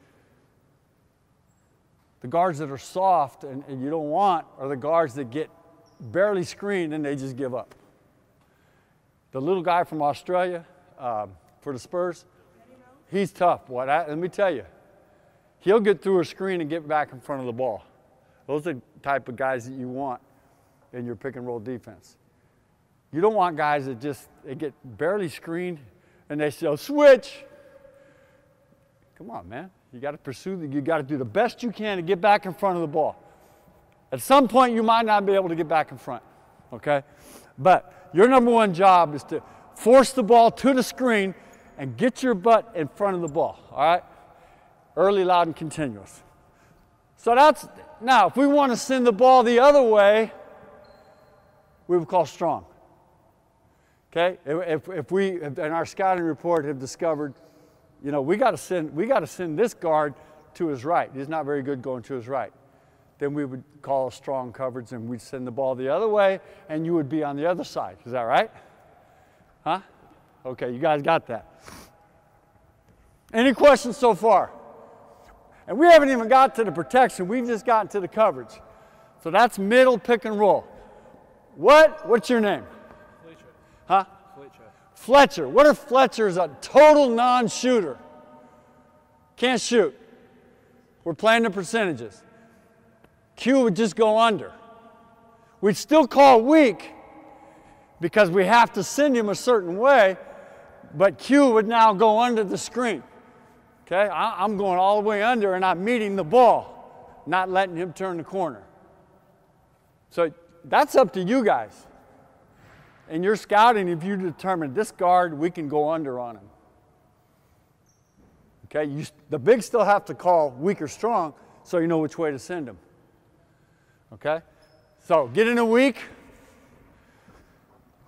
The guards that are soft and you don't want are the guards that get barely screened and they just give up. The little guy from Australia for the Spurs, he's tough. Let me tell you, he'll get through a screen and get back in front of the ball. Those are the type of guys that you want in your pick and roll defense. You don't want guys that they get barely screened and they say, switch. Come on, man. You got to pursue, you got to do the best you can to get back in front of the ball. At some point, you might not be able to get back in front, okay? But your number one job is to force the ball to the screen and get your butt in front of the ball, all right? Early, loud, and continuous. So now, if we want to send the ball the other way, we would call strong. Okay? If we, in our scouting report, have discovered, we got to send this guard to his right. He's not very good going to his right. Then we would call a strong coverage and we'd send the ball the other way and you would be on the other side. Is that right? Huh? Okay, you guys got that. Any questions so far? And we haven't even got to the protection. We've just gotten to the coverage. So that's middle pick and roll. What's your name? Fletcher. Huh? Fletcher. Fletcher. What if Fletcher's a total non-shooter? Can't shoot. We're playing the percentages. Q would just go under. We'd still call weak because we have to send him a certain way, but Q would now go under the screen. Okay, I'm going all the way under and I'm meeting the ball, not letting him turn the corner. So that's up to you guys. In your scouting, if you determine this guard, we can go under on him. Okay, the bigs still have to call weak or strong so you know which way to send him. Okay, so get in a weak.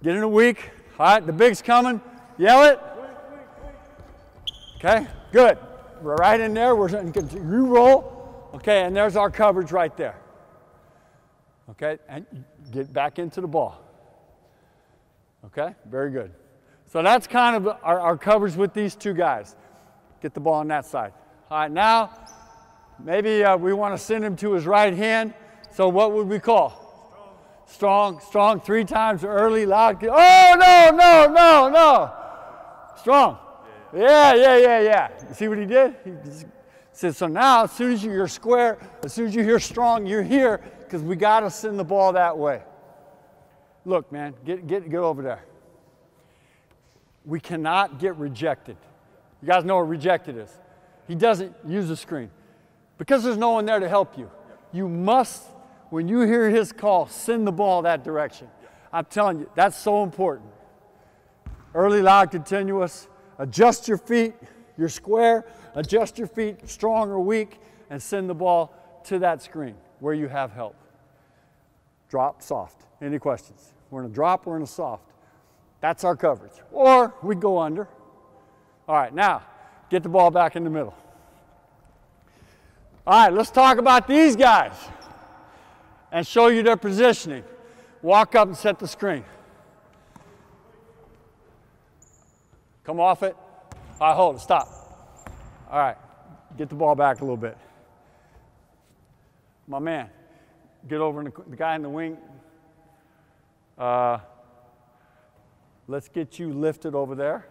Get in a weak. All right, the big's coming. Yell it. Okay, good. We're right in there. We're you roll. Okay, and there's our coverage right there. Okay, and get back into the ball. Okay, very good. So that's kind of our coverage with these two guys. Get the ball on that side. All right, now maybe we want to send him to his right hand. So what would we call? Strong. Strong. 3 times early, loud. Oh, no. Strong. Yeah. You see what he did? He just said, so now as soon as you're square, as soon as you hear strong, you're here, because we got to send the ball that way. Look, man, get over there. We cannot get rejected. You guys know what rejected is. He doesn't use the screen. Because there's no one there to help you. You must, when you hear his call, send the ball that direction. I'm telling you, that's so important. Early, loud, continuous. Adjust your feet, you're square. Adjust your feet, strong or weak, and send the ball to that screen where you have help. Drop, soft. Any questions? We're in a drop, we're in a soft. That's our coverage. Or we go under. All right, now, get the ball back in the middle. All right, let's talk about these guys and show you their positioning. Walk up and set the screen. Come off it. All right, hold it, stop. All right, get the ball back a little bit. My man, get over in the guy in the wing. Let's get you lifted over there.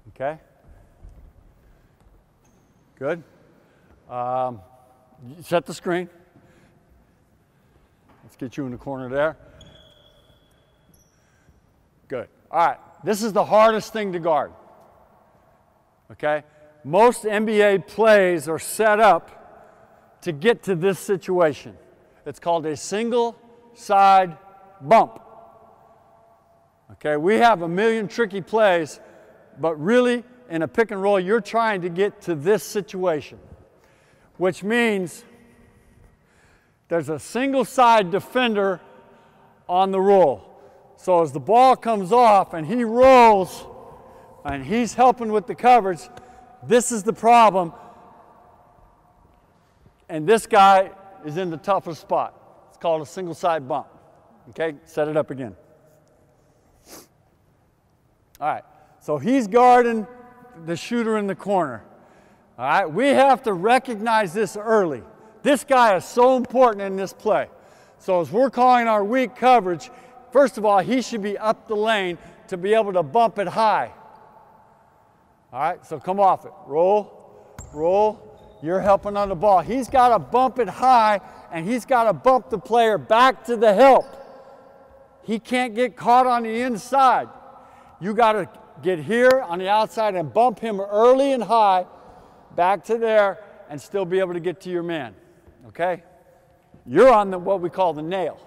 Okay. Good. Set the screen. Let's get you in the corner there. Good. All right. This is the hardest thing to guard. Okay? Most NBA plays are set up to get to this situation. It's called a single side bump. Okay? We have a million tricky plays, but really in a pick and roll, you're trying to get to this situation, which means there's a single side defender on the roll. So as the ball comes off and he rolls and he's helping with the coverage, this is the problem. And this guy is in the toughest spot. It's called a single side bump. Okay, set it up again. All right, so he's guarding the shooter in the corner. All right, we have to recognize this early. This guy is so important in this play. So as we're calling our weak coverage, first of all, he should be up the lane to be able to bump it high. All right, so come off it. Roll, roll. You're helping on the ball. He's got to bump it high, and he's got to bump the player back to the help. He can't get caught on the inside. You got to get here on the outside and bump him early and high, back to there, and still be able to get to your man. Okay? You're on what we call the nail.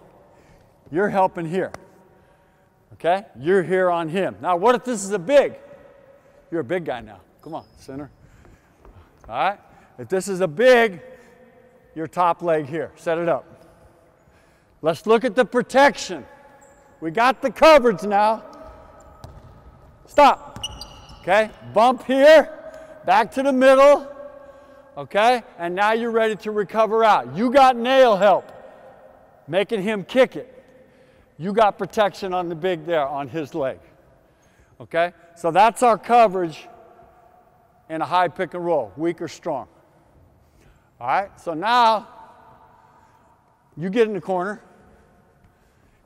You're helping here. Okay? You're here on him. Now, what if this is a big? You're a big guy now. Come on, center. All right? If this is a big, your top leg here. Set it up. Let's look at the protection. We got the coverage now. Stop. Okay? Bump here. Back to the middle. Okay? And now you're ready to recover out. You got nail help. Making him kick it. You got protection on the big there, on his leg. Okay? So that's our coverage in a high pick and roll, weak or strong. All right? So now, you get in the corner.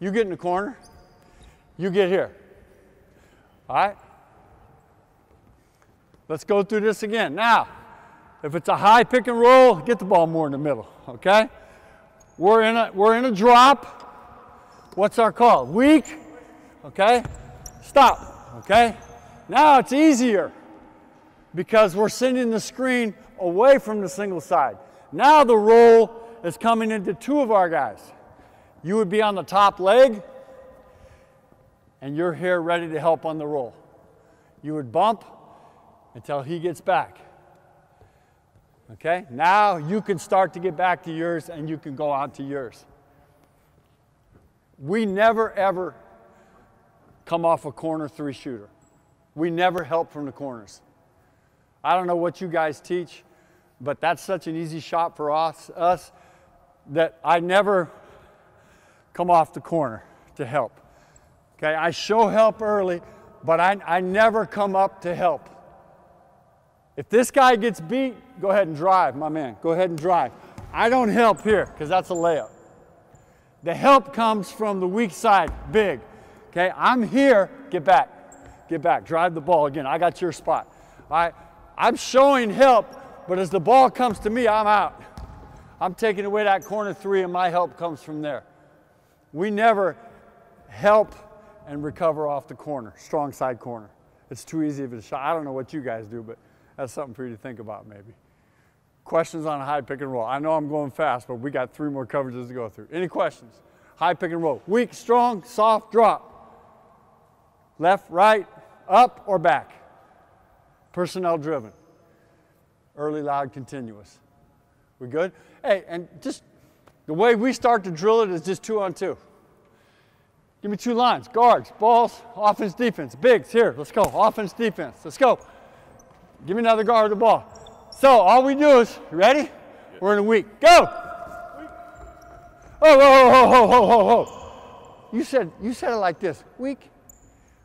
You get in the corner. You get here. All right? Let's go through this again. Now, if it's a high pick and roll, get the ball more in the middle, okay? We're in a drop. What's our call? Weak, okay? Stop, okay? Now it's easier because we're sending the screen away from the single side. Now the roll is coming into two of our guys. You would be on the top leg, and you're here ready to help on the roll. You would bump until he gets back. Okay, now you can start to get back to yours and you can go out to yours. We never ever come off a corner three shooter. We never help from the corners. I don't know what you guys teach, but that's such an easy shot for us that I never come off the corner to help. Okay, I show help early, but I never come up to help. If this guy gets beat, go ahead and drive, my man. Go ahead and drive. I don't help here because that's a layup. The help comes from the weak side, big. Okay, I'm here Get back. Get back. Drive the ball again. I got your spot. All right. I'm showing help, but as the ball comes to me, I'm out. I'm taking away that corner three, and my help comes from there. We never help and recover off the corner, strong side corner. It's too easy of a shot. I don't know what you guys do, but that's something for you to think about maybe. Questions on a high pick and roll? I know I'm going fast, but we got 3 more coverages to go through. Any questions? High pick and roll. Weak, strong, soft, drop. Left, right, up, or back. Personnel driven. Early, loud, continuous. We good? Hey, and just the way we start to drill it is just 2-on-2. Give me 2 lines. Guards, balls, offense, defense. Bigs, here, let's go. Offense, defense, let's go. Give me another guard with the ball. So all we do is, you ready? We're in a weak. Go! Oh, whoa, whoa, whoa, whoa, whoa, whoa. You said it like this. Weak,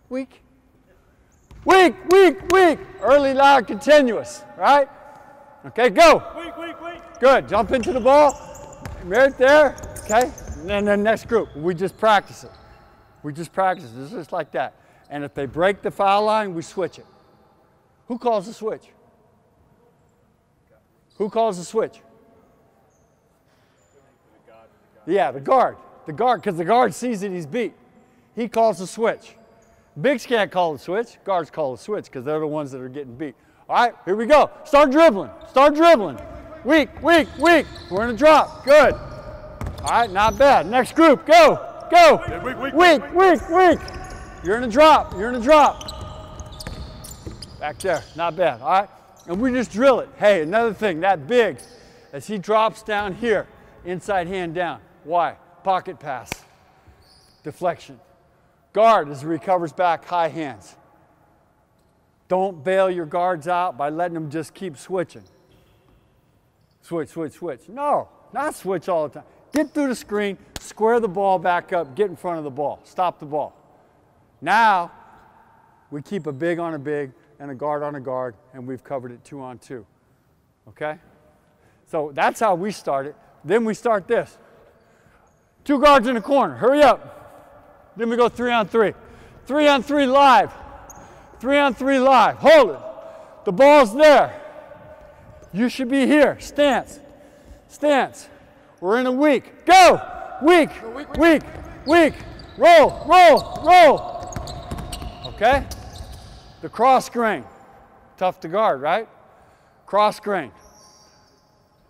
weak, weak, weak, weak. Early, loud, continuous, right? Okay, go. Weak, weak, weak. Good, jump into the ball. Right there, okay? And then the next group, we just practice it. We just practice it, it's just like that. And if they break the foul line, we switch it. Who calls the switch? Who calls the switch? Yeah, the guard. The guard, because the guard sees that he's beat. He calls the switch. Bigs can't call the switch. Guards call the switch because they're the ones that are getting beat. All right, here we go. Start dribbling. Start dribbling. Weak, weak, weak. We're in a drop. Good. All right, not bad. Next group. Go. Go. Weak, weak, weak. You're in a drop. You're in a drop. Back there. Not bad. All right. And we just drill it. Hey, another thing, that big, as he drops down here, inside hand down. Why? Pocket pass. Deflection. Guard as he recovers back, high hands. Don't bail your guards out by letting them just keep switching. Switch, switch, switch. No, not switch all the time. Get through the screen, square the ball back up, get in front of the ball, stop the ball. Now, we keep a big on a big and a guard on a guard, and we've covered it 2-on-2, okay? So that's how we start it. Then we start this. 2 guards in the corner, hurry up. Then we go 3-on-3. 3-on-3 live. 3-on-3 live, hold it. The ball's there. You should be here, stance, stance. We're in a weak, go, weak, weak, weak, roll, roll, roll. Okay? The cross grain, tough to guard, right? Cross grain.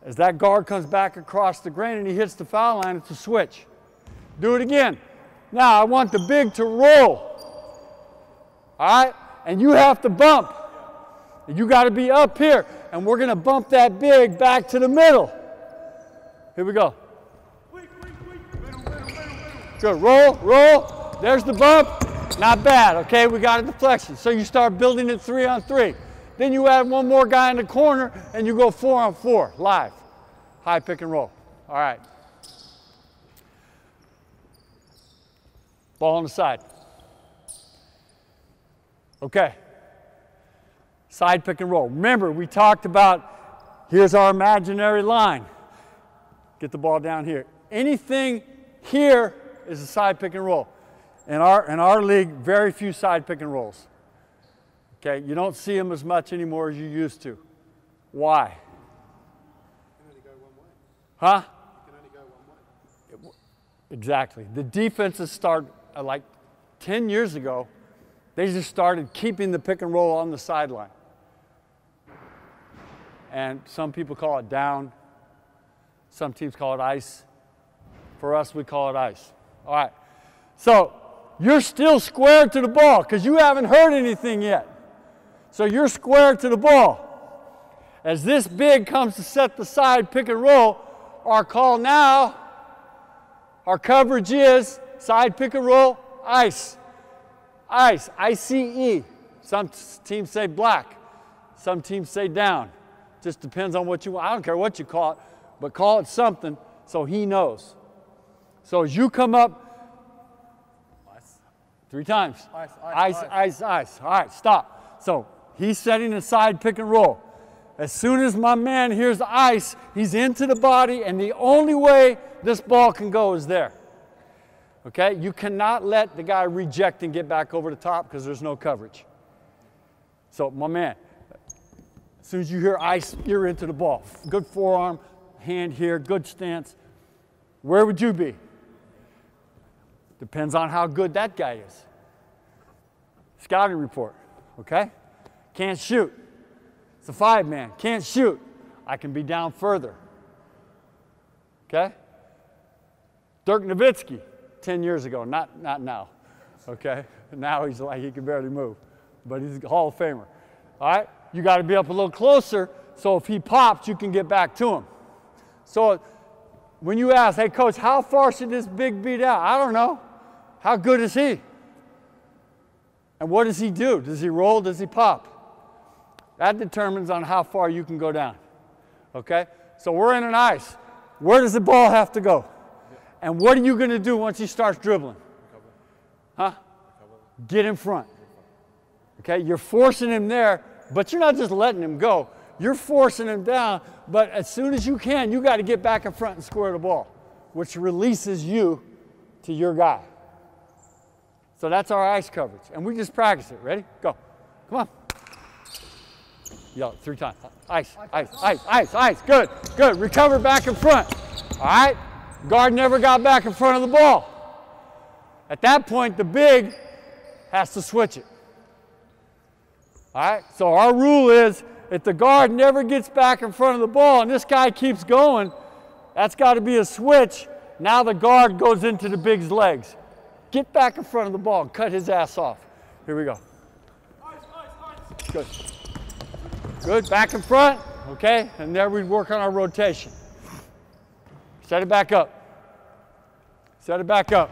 As that guard comes back across the grain and he hits the foul line, it's a switch. Do it again. Now I want the big to roll. All right? And you have to bump. And you got to be up here. And we're going to bump that big back to the middle. Here we go. Good. Roll, roll. There's the bump. Not bad, okay? We got a deflection. So you start building it 3-on-3. Then you add 1 more guy in the corner, and you go 4-on-4, live. High pick and roll. All right. Ball on the side. Okay. Side pick and roll. Remember, we talked about, here's our imaginary line. Get the ball down here. Anything here is a side pick and roll. In our league, very few side pick and rolls. Okay, you don't see them as much anymore as you used to. Why? You can only go one way. Huh? You can only go one way. Exactly. The defenses start, like 10 years ago, they just started keeping the pick and roll on the sideline. And some people call it down. Some teams call it ice. For us, we call it ice. All right. So you're still square to the ball because you haven't heard anything yet. So you're square to the ball. As this big comes to set the side pick and roll, our call now, our coverage is side pick and roll, ice. Ice, I-C-E. Some teams say black. Some teams say down. Just depends on what you want. I don't care what you call it, but call it something so he knows. So as you come up, Ice. 3 times. Ice, Ice, ice, ice. All right, stop. So he's setting a side pick and roll. As soon as my man hears the ice, he's into the body, and the only way this ball can go is there. Okay? You cannot let the guy reject and get back over the top because there's no coverage. So, my man, as soon as you hear ice, you're into the ball. Good forearm, hand here, good stance. Where would you be? Depends on how good that guy is. Scouting report, okay? Can't shoot. It's a 5-man, can't shoot. I can be down further. Okay? Dirk Nowitzki, 10 years ago, not now. Okay? Now he's like he can barely move, but he's a Hall of Famer. All right? You got to be up a little closer so if he pops, you can get back to him. So when you ask, hey coach, how far should this big be down? I don't know. How good is he? And what does he do? Does he roll? Does he pop? That determines on how far you can go down. Okay? So we're in an ice. Where does the ball have to go? And what are you going to do once he starts dribbling? Huh? Get in front. Okay? You're forcing him there, but you're not just letting him go. You're forcing him down, but as soon as you can, you got to get back in front and square the ball, which releases you to your guy. So that's our ice coverage. And we just practice it. Ready? Go. Come on. Yell it 3 times. Ice, ice, ice, ice, ice. Good, good. Recover back in front. All right? Guard never got back in front of the ball. At that point, the big has to switch it. All right? So our rule is if the guard never gets back in front of the ball and this guy keeps going, that's got to be a switch. Now the guard goes into the big's legs. Get back in front of the ball and cut his ass off. Here we go. Good. Good, back in front, okay? And there we work on our rotation. Set it back up. Set it back up.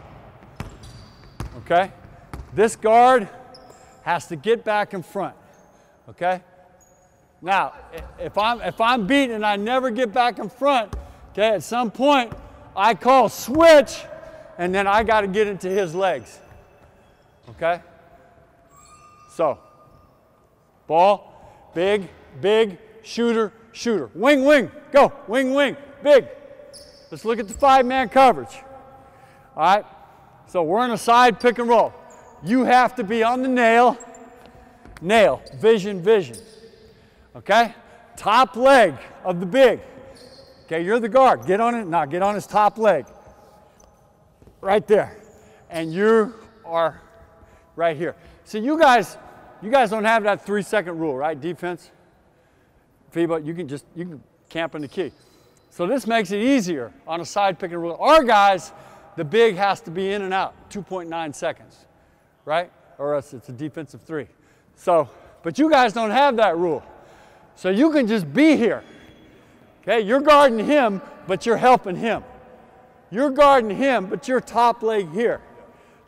Okay? This guard has to get back in front. Okay? Now, if I'm beaten and I never get back in front, okay, at some point I call switch and then I got to get into his legs. Okay? So, ball, big, big, shooter, shooter. Wing, wing, go, wing, wing, big. Let's look at the 5-man coverage. All right? So we're in a side pick and roll. You have to be on the nail, nail, vision, vision. Okay? Top leg of the big. Okay, you're the guard. Get on it. Now get on his top leg. Right there. And you are right here. So you guys don't have that 3-second rule, right? Defense. FIBA, you can camp in the key. So this makes it easier on a side pick and roll. Our guys, the big has to be in and out, 2.9 seconds, right? Or else it's a defensive 3. So, but you guys don't have that rule. So you can just be here. Okay, you're guarding him, but you're helping him. You're guarding him, but you're top leg here.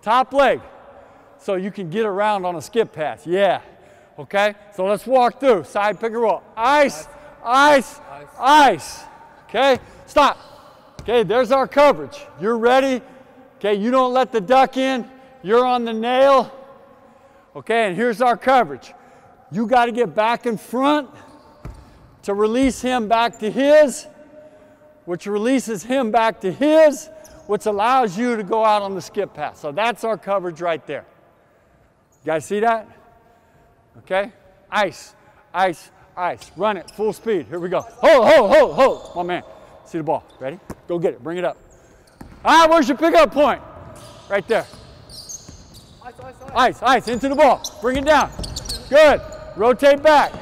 Top leg. So you can get around on a skip pass. Yeah. Okay? So let's walk through. Side pick and roll. Ice, ice, ice. Okay? Stop. Okay, there's our coverage. You're ready. Okay, you don't let the duck in. You're on the nail. Okay, and here's our coverage. You got to get back in front to release him back to his, which releases him back to his, which allows you to go out on the skip pass. So that's our coverage right there. You guys see that? Okay? Ice, ice, ice. Run it, full speed. Here we go. Hold, hold, hold, hold. My man. See the ball. Ready? Go get it. Bring it up. Ah, where's your pickup point? Right there. Ice, ice, ice. Ice, ice. Into the ball. Bring it down. Good. Rotate back.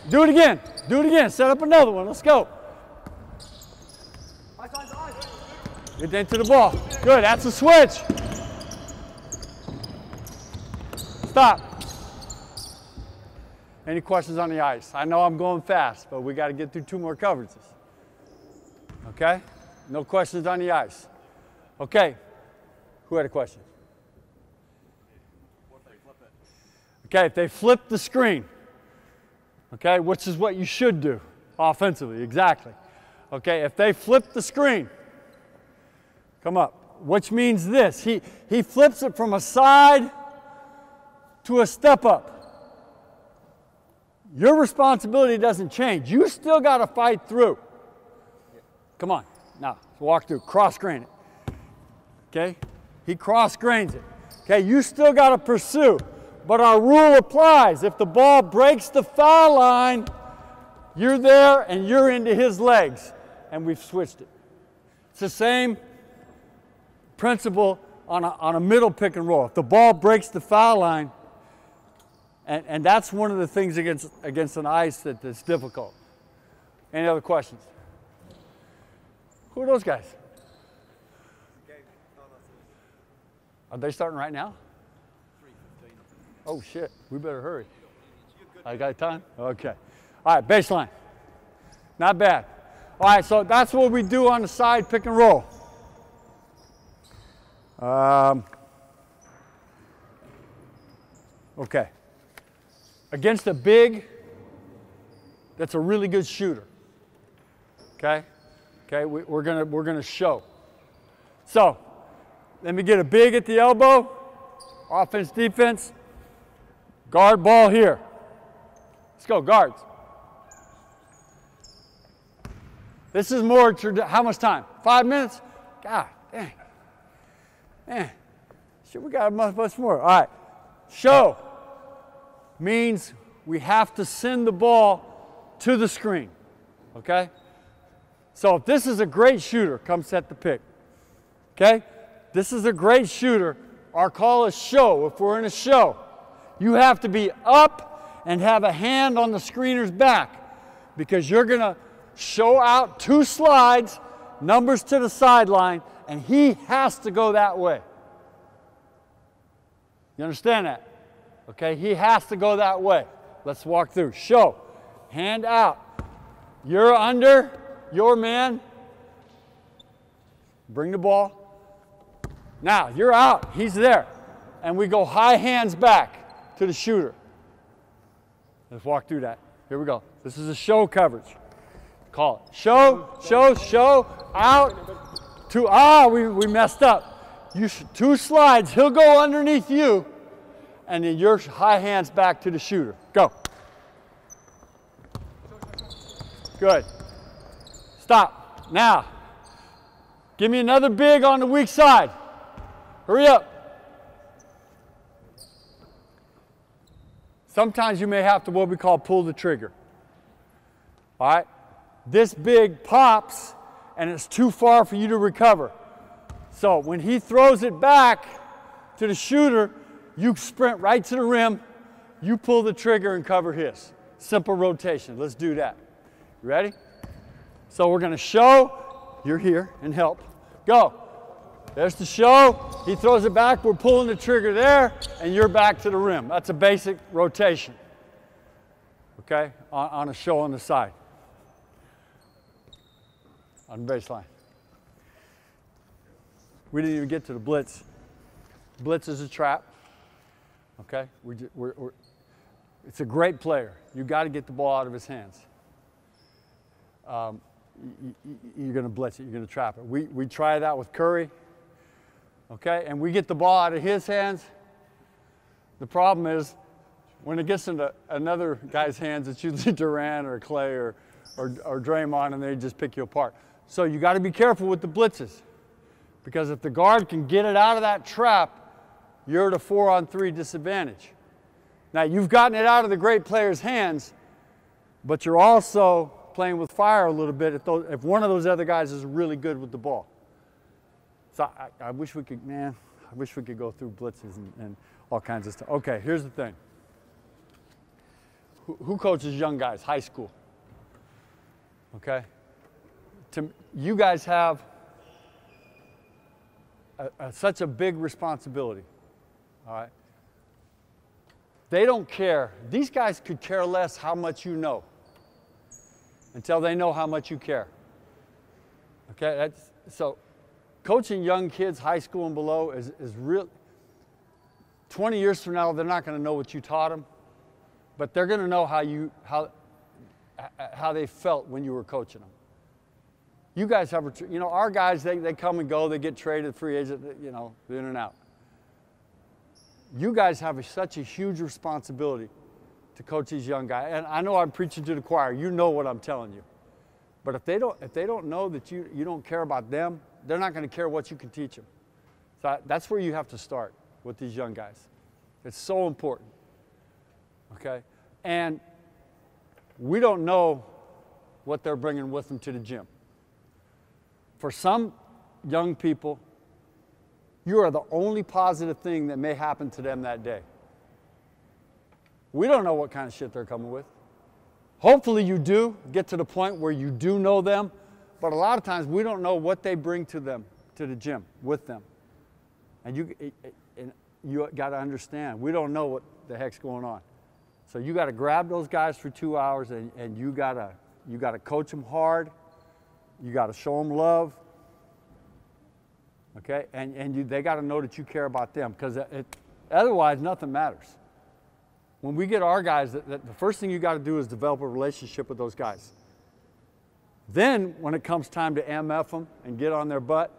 Do it again. Do it again. Set up another one. Let's go. Ice, ice, ice. Get into the ball. Good. That's a switch. Stop. Any questions on the ice? I know I'm going fast, but we got to get through 2 more coverages. Okay? No questions on the ice. Okay. Who had a question? What if they flip it? Okay, if they flip the screen, okay, which is what you should do offensively, exactly. Okay, if they flip the screen, come up, which means this. He flips it from a side to a step up. Your responsibility doesn't change. You still got to fight through. Come on, now, walk through, cross screen it. Okay, He cross-grains it. Okay, you still got to pursue, but our rule applies. If the ball breaks the foul line, you're there and you're into his legs, and we've switched it. It's the same principle on a middle pick and roll. If the ball breaks the foul line, and that's one of the things against an ice that's difficult. Any other questions? Who are those guys? Are they starting right now? 3:15. Oh shit, we better hurry. I got time? Okay. All right, baseline. Not bad. All right, so that's what we do on the side pick and roll. Okay. Against a big that's a really good shooter. Okay? Okay, we're gonna show. So, let me get a big at the elbow, offense, defense, guard ball here. Let's go, guards. This is more, how much time? 5 minutes? God dang. Man, shit, we got much more. All right, show means we have to send the ball to the screen, okay? So if this is a great shooter, come set the pick, okay? This is a great shooter. Our call is show. If we're in a show, you have to be up and have a hand on the screener's back because you're going to show out 2 slides, numbers to the sideline, and he has to go that way. You understand that? Okay, he has to go that way. Let's walk through. Show, hand out. You're under, your man. Bring the ball. Now, you're out, he's there. And we go high hands back to the shooter. Let's walk through that. Here we go. This is a show coverage. Call it. Show, out. We messed up. 2 slides, he'll go underneath you, and then your high hands back to the shooter. Go. Good. Stop. Now, give me another big on the weak side. Hurry up. Sometimes you may have to what we call pull the trigger. All right? This big pops and it's too far for you to recover. So when he throws it back to the shooter, you sprint right to the rim, you pull the trigger and cover his. Simple rotation. Let's do that. You ready? So we're going to show, you're here and help. Go. There's the show. He throws it back. We're pulling the trigger there, and you're back to the rim. That's a basic rotation, okay, on a show on the side, on the baseline. We didn't even get to the blitz. Blitz is a trap, okay? It's a great player. You got to get the ball out of his hands. You're going to blitz it. You're going to trap it. We try that with Curry. Okay, and we get the ball out of his hands. The problem is when it gets into another guy's hands, it's usually Durant or Clay or Draymond, and they just pick you apart. So you got to be careful with the blitzes because if the guard can get it out of that trap, you're at a 4-on-3 disadvantage. Now, you've gotten it out of the great player's hands, but you're also playing with fire a little bit if one of those other guys is really good with the ball. So I wish we could, man, I wish we could go through blitzes and all kinds of stuff. Okay, here's the thing. Who coaches young guys, high school? Okay? You guys have such a big responsibility, all right? They don't care. These guys could care less how much you know until they know how much you care. Okay, so coaching young kids, high school and below, is real. 20 years from now, they're not going to know what you taught them, but they're going to know how they felt when you were coaching them. You guys have, our guys, they come and go, they get traded, free agent, in and out. You guys have such a huge responsibility to coach these young guys. And I know I'm preaching to the choir. You know what I'm telling you. But if they don't know that you don't care about them, they're not going to care what you can teach them. So that's where you have to start with these young guys. It's so important, okay? And we don't know what they're bringing with them to the gym. For some young people, you are the only positive thing that may happen to them that day. We don't know what kind of shit they're coming with. Hopefully you do get to the point where you do know them, but a lot of times we don't know what they bring to them, to the gym with them. And you got to understand, we don't know what the heck's going on. So you got to grab those guys for 2 hours, and you got to coach them hard. You got to show them love. Okay, and they got to know that you care about them, because otherwise nothing matters. When we get our guys, the first thing you got to do is develop a relationship with those guys. Then when it comes time to MF them and get on their butt,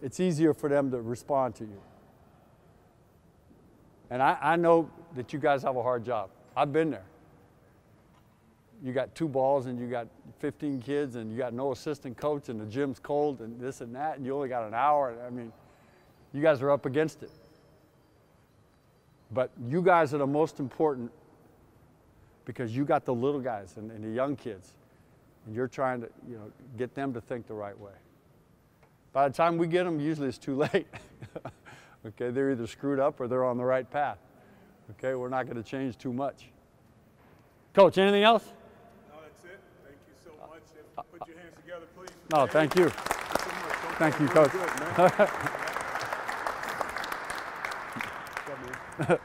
it's easier for them to respond to you. And I know that you guys have a hard job. I've been there. You got 2 balls and you got 15 kids and you got no assistant coach and the gym's cold and this and that, and you only got an hour. I mean, you guys are up against it. But you guys are the most important, because you got the little guys and the young kids, and you're trying to, get them to think the right way. By the time we get them, usually it's too late. Okay, they're either screwed up or they're on the right path. Okay, we're not going to change too much. Coach, anything else? No, that's it. Thank you so much. Put your hands together, please. No, thank you. Thank you, Coach. Good, man.